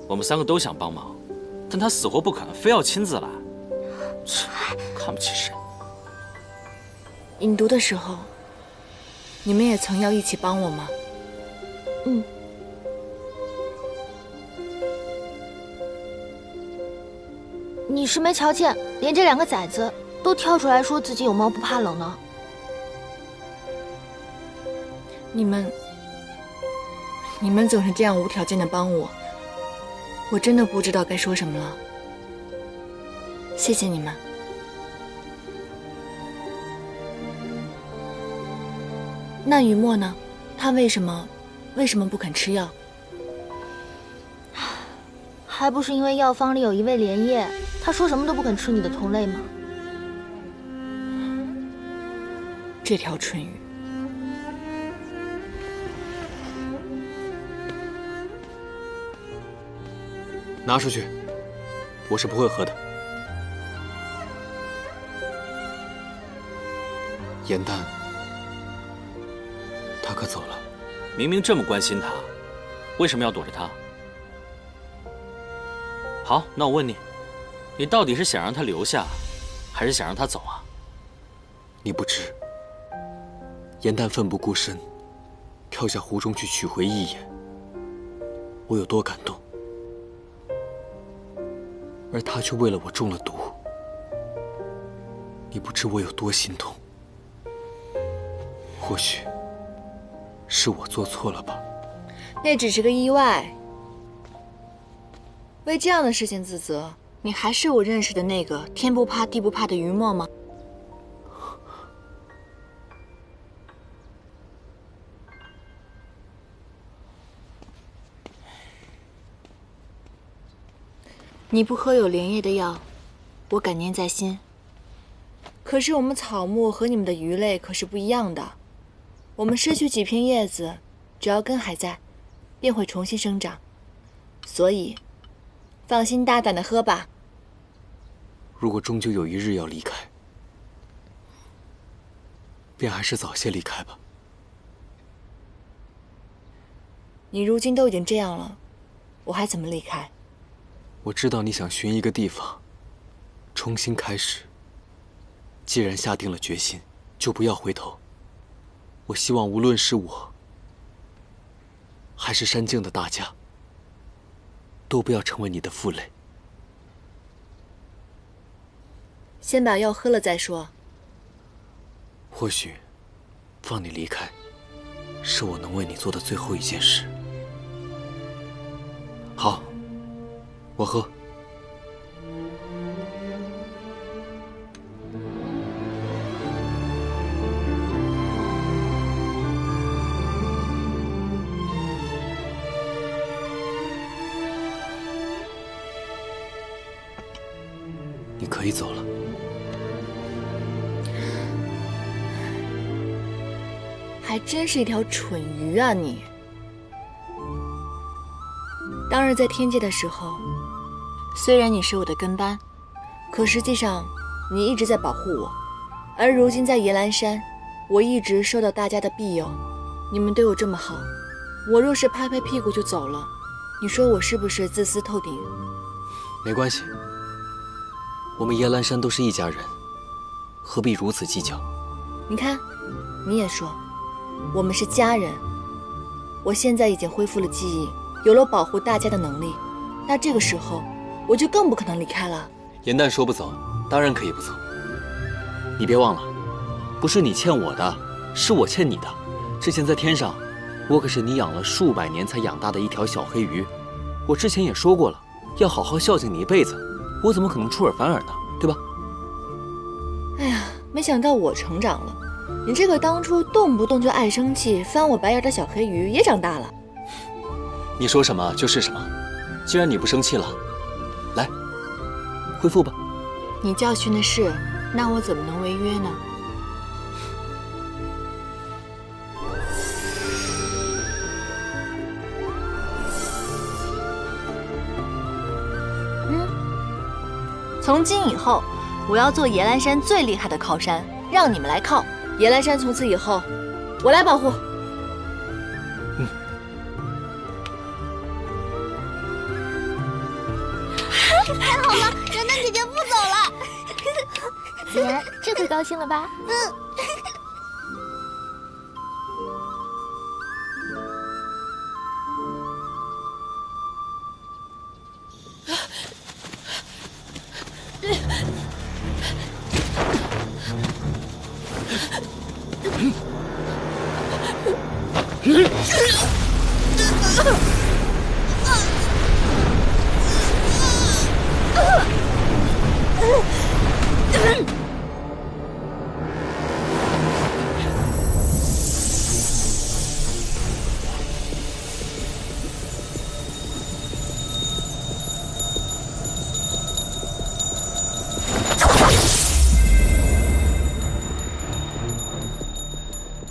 我们3个都想帮忙，但他死活不肯，非要亲自来。看不起谁？
引毒的时候，你们也曾要一起帮我吗？
嗯。你是没瞧见，连这2个崽子都跳出来说自己有猫不怕冷呢。
你们总是这样无条件的帮我，我真的不知道该说什么了。谢谢你们。那雨墨呢？他为什么不肯吃药？
还不是因为药方里有一味莲叶，他说什么都不肯吃你的同类吗？
这条春雨，
拿出去，我是不会喝的。颜淡，他可走了。
明明这么关心他，为什么要躲着他？好，那我问你，你到底是想让他留下，还是想让他走啊？
你不知，颜淡奋不顾身，跳下湖中去取回一眼，我有多感动，而他却为了我中了毒，你不知我有多心痛。或许是我做错了吧？
那只是个意外。为这样的事情自责，你还是我认识的那个天不怕地不怕的于墨吗？你不喝有连夜的药，我感念在心。可是我们草木和你们的鱼类可是不一样的，我们失去几片叶子，只要根还在，便会重新生长。所以，放心大胆的喝吧。
如果终究有一日要离开，便还是早些离开吧。
你如今都已经这样了，我还怎么离开？
我知道你想寻一个地方，重新开始。既然下定了决心，就不要回头。我希望无论是我，还是山境的大家，都不要成为你的负累。
先把药喝了再说。
或许，放你离开，是我能为你做的最后一件事。好，我喝。你可以走了。
还真是一条蠢鱼啊你！当日在天界的时候，虽然你是我的跟班，可实际上你一直在保护我。而如今在野兰山，我一直受到大家的庇佑，你们对我这么好，我若是拍拍屁股就走了，你说我是不是自私透顶？
没关系，我们野兰山都是一家人，何必如此计较？
你看，你也说我们是家人。我现在已经恢复了记忆，有了保护大家的能力，那这个时候我就更不可能离开了。
颜淡说不走，当然可以不走。你别忘了，不是你欠我的，是我欠你的。之前在天上，我可是你养了数百年才养大的一条小黑鱼。我之前也说过了，要好好孝敬你一辈子。我怎么可能出尔反尔呢？对吧？
哎呀，没想到我成长了。你这个当初动不动就爱生气、翻我白眼的小黑鱼也长大了。
你说什么就是什么。既然你不生气了，来，恢复吧。
你教训的是，那我怎么能违约呢？从今以后，我要做野兰山最厉害的靠山，让你们来靠。野兰山从此以后，我来保护。
太好了，元旦姐姐不走了。
子然，这回高兴了吧？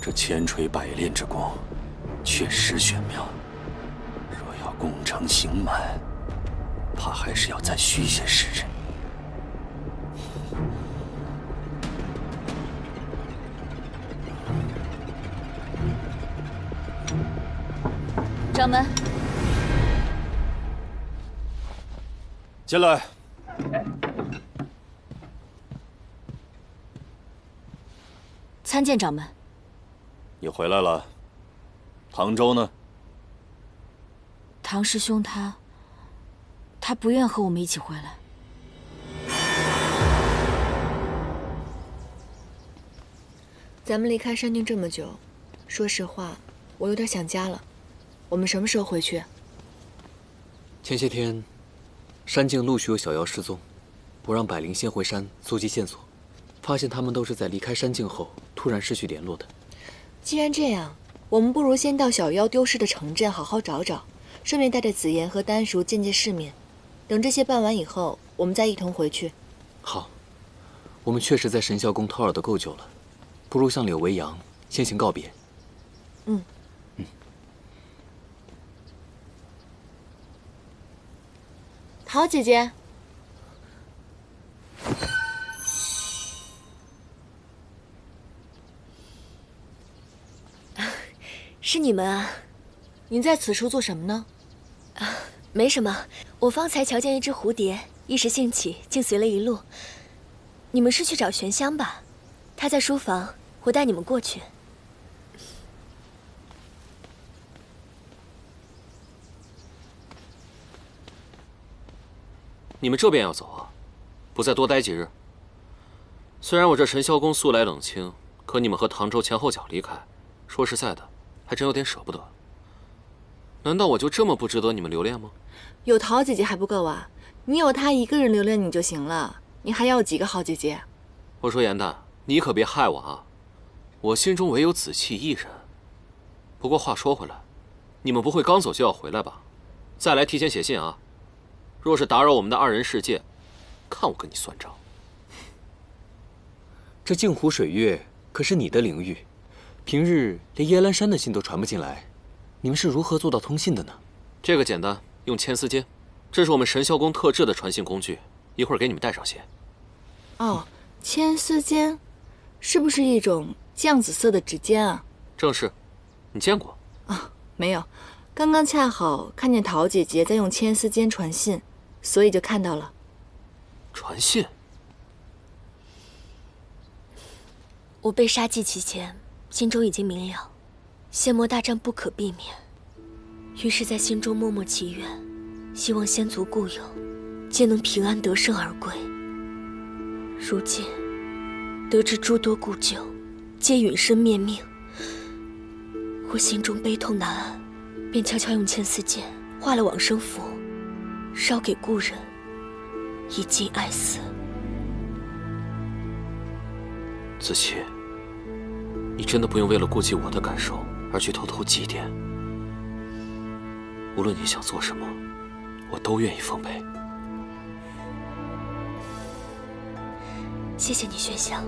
这千锤百炼之功，确实玄妙。若要功成形满，怕还是要再需些时日。
掌门，
进来。
参见掌门。
你回来了，唐周呢？
唐师兄他不愿和我们一起回来。
咱们离开山境这么久，说实话，我有点想家了。我们什么时候回去？
前些天，山境陆续有小妖失踪，我让百灵先回山搜集线索，发现他们都是在离开山境后突然失去联络的。
既然这样，我们不如先到小妖丢失的城镇好好找找，顺便带着紫妍和丹叔见见世面。等这些办完以后，我们再一同回去。
好，我们确实在神霄宫偷耳的够久了，不如向柳维阳先行告别。
嗯。桃姐姐，
是你们啊！
您在此处做什么呢？
没什么，我方才瞧见一只蝴蝶，一时兴起，竟随了一路。你们是去找玄香吧？他在书房，我带你们过去。
你们这边要走啊？不再多待几日？虽然我这神霄宫素来冷清，可你们和唐州前后脚离开，说实在的，还真有点舍不得。难道我就这么不值得你们留恋吗？
有桃姐姐还不够啊！你有她一个人留恋你就行了，你还要有几个好姐姐？
我说严旦，你可别害我啊！我心中唯有子期一人。不过话说回来，你们不会刚走就要回来吧？再来提前写信啊！若是打扰我们的二人世界，看我跟你算账。
这镜湖水月可是你的领域，平日连耶兰山的信都传不进来，你们是如何做到通信的呢？
这个简单，用牵丝笺，这是我们神霄宫特制的传信工具，一会儿给你们带上些。
哦，牵丝笺，是不是一种绛紫色的指尖啊？
正是，你见过？
啊，没有，刚刚恰好看见桃姐姐在用牵丝笺传信，所以就看到了。
传信？
我被杀祭旗前，心中已经明了，仙魔大战不可避免，于是，在心中默默祈愿，希望仙族故友皆能平安得胜而归。如今得知诸多故旧皆殒身灭命，我心中悲痛难安，便悄悄用牵丝笺画了往生符，烧给故人，以尽哀思。
子期，你真的不用为了顾及我的感受而去偷偷祭奠。无论你想做什么，我都愿意奉陪。
谢谢你，玄香。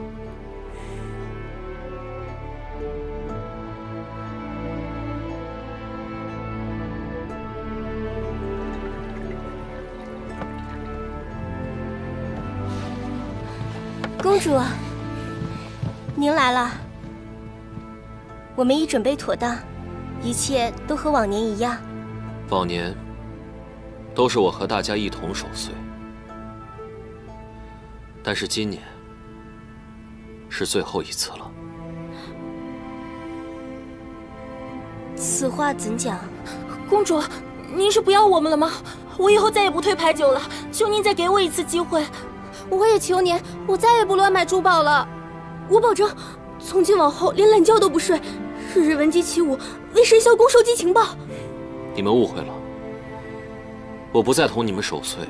公主，您来了。我们已准备妥当，一切都和往年一样。
往年都是我和大家一同守岁，但是今年是最后一次了。
此话怎讲？
公主，您是不要我们了吗？我以后再也不推牌九了，求您再给我一次机会。我也求您，我再也不乱买珠宝了。我保证，从今往后连懒觉都不睡，日日闻鸡起舞，为神霄宫收集情报。
你们误会了，我不再同你们守岁，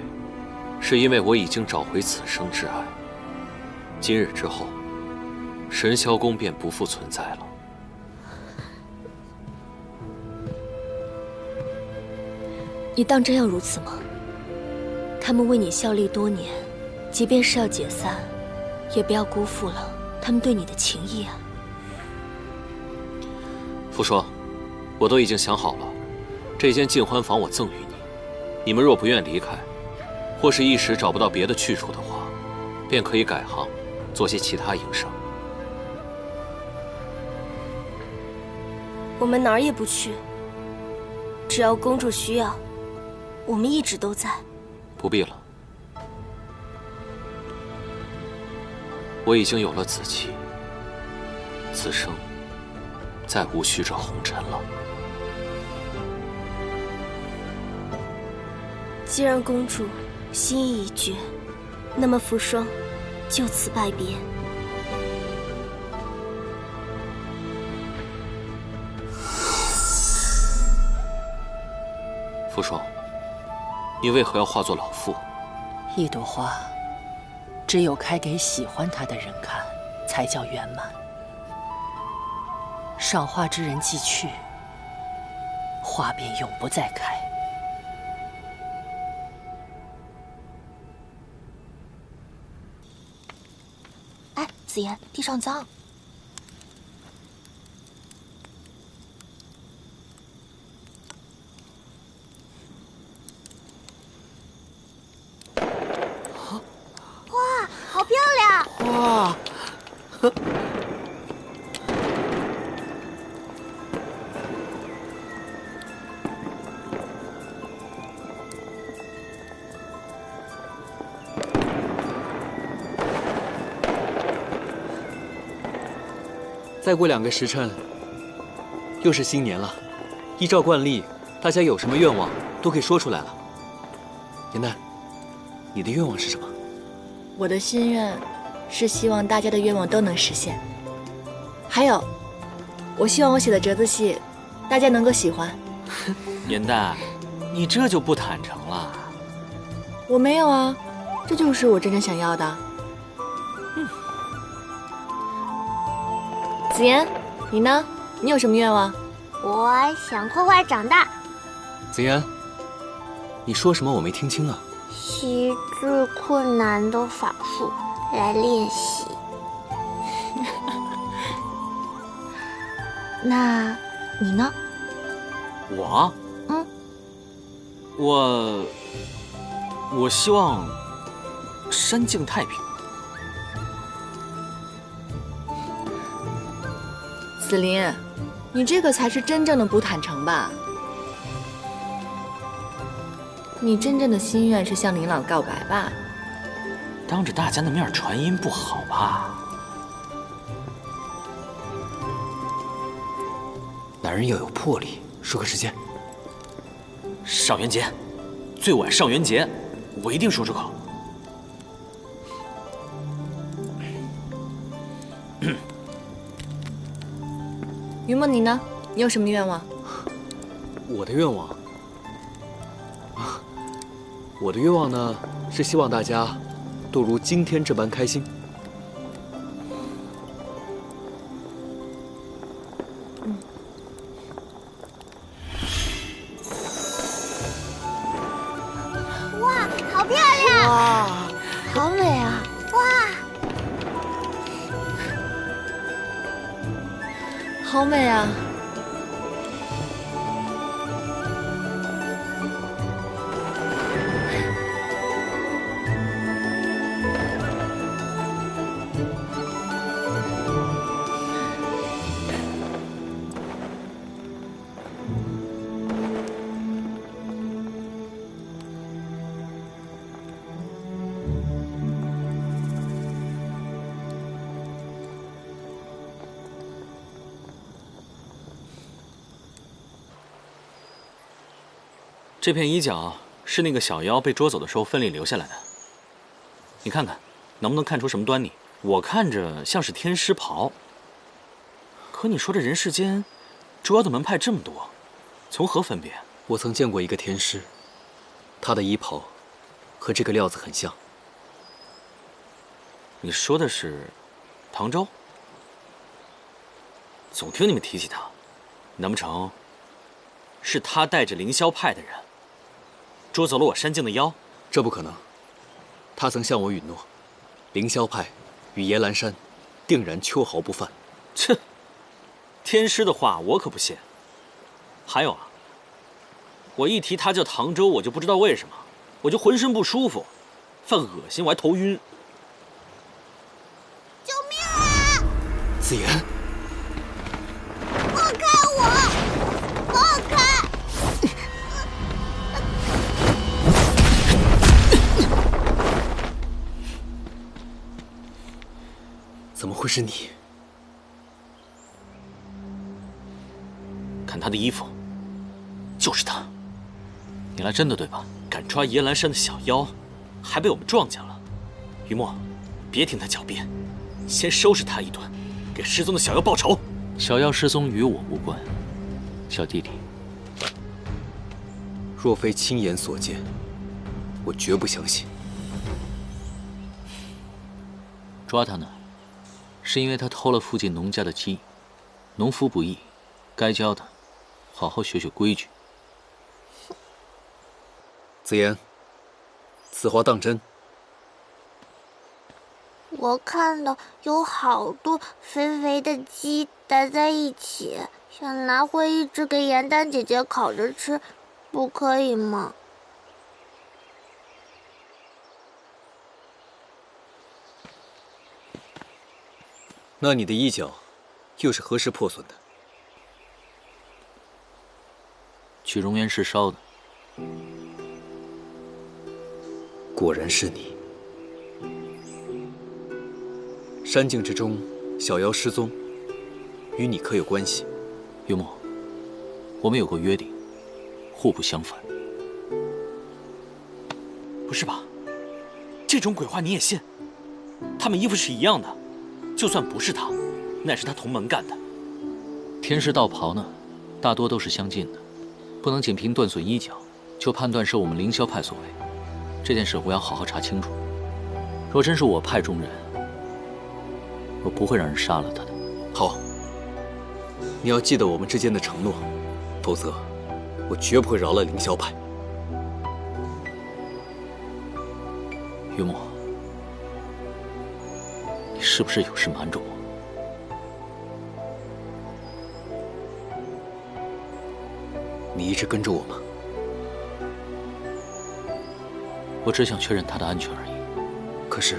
是因为我已经找回此生挚爱。今日之后，神霄宫便不复存在了。
你当真要如此吗？他们为你效力多年，即便是要解散，也不要辜负了他们对你的情谊啊。
傅霜，我都已经想好了，这间尽欢房我赠予你。你们若不愿离开，或是一时找不到别的去处的话，便可以改行，做些其他营生。
我们哪儿也不去，只要公主需要，我们一直都在。
不必了，我已经有了子期，此生再无需这红尘了。
既然公主心意已决，那么傅霜就此拜别。
傅霜，你为何要化作老妇？
一朵花，只有开给喜欢它的人看，才叫圆满。赏花之人既去，花便永不再开。
子言，地上脏。
哇，好漂亮！
哇！
再过2个时辰，又是新年了。依照惯例，大家有什么愿望都可以说出来了。颜淡，你的愿望是什么？
我的心愿是希望大家的愿望都能实现。还有，我希望我写的折子戏，大家能够喜欢。
颜淡，你这就不坦诚了。
我没有啊，这就是我真正想要的。子言，你呢？你有什么愿望？
我想快快长大。
子言，你说什么我没听清啊？
习最困难的法术来练习。
那你呢？
我？我希望山境太平。
子林，你这个才是真正的不坦诚吧？你真正的心愿是向林老告白吧？
当着大家的面传音不好吧？
男人要有魄力，说个时间。
上元节，最晚上元节，我一定说出口。
云梦，你呢？你有什么愿望？
我的愿望，我的愿望呢，是希望大家都如今天这般开心。
哇，好漂亮！
哇，
好美啊！
哇，
好美啊！
这片衣角是那个小妖被捉走的时候分力留下来的，你看看，能不能看出什么端倪？我看着像是天师袍，可你说这人世间捉妖的门派这么多，从何分别？
我曾见过一个天师，他的衣袍和这个料子很像。
你说的是唐周？总听你们提起他，难不成是他带着凌霄派的人捉走了我山境的妖？
这不可能，他曾向我允诺，凌霄派与耶兰山定然秋毫不犯。
切，天师的话我可不信。还有啊，我一提他叫唐周，我就不知道为什么，我就浑身不舒服，犯恶心，我还头晕。
救命啊！
子言，
放开我！放开！
怎么会是你？
看他的衣服，就是他。你来真的对吧？敢抓耶兰山的小妖，还被我们撞见了。于墨，别听他狡辩，先收拾他一顿，给失踪的小妖报仇。
小妖失踪与我无关，小弟弟。
若非亲眼所见，我绝不相信。
抓他呢，是因为他偷了附近农家的鸡，农夫不义，该教他好好学学规矩。
子言，此话当真？
我看到有好多肥肥的鸡待在一起，想拿回一只给严丹姐姐烤着吃，不可以吗？
那你的衣角又是何时破损的？
去熔岩室烧的。
果然是你。山境之中，小妖失踪，与你可有关系？
幽默，我们有过约定，互不相犯。不是吧？这种鬼话你也信？他们衣服是一样的，就算不是他，那也是他同门干的。天师道袍呢，大多都是相近的，不能仅凭断损衣角就判断是我们凌霄派所为。这件事我要好好查清楚。若真是我派中人，我不会让人杀了他的。
好，你要记得我们之间的承诺，否则我绝不会饶了凌霄派。
于墨，你是不是有事瞒着我？
你一直跟着我吗？
我只想确认他的安全而已。
可是，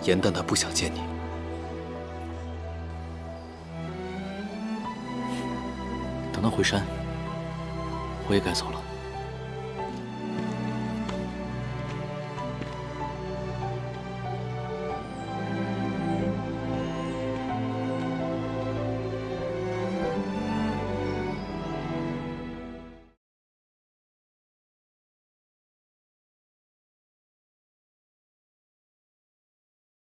严丹他不想见你。
等他回山，我也该走了。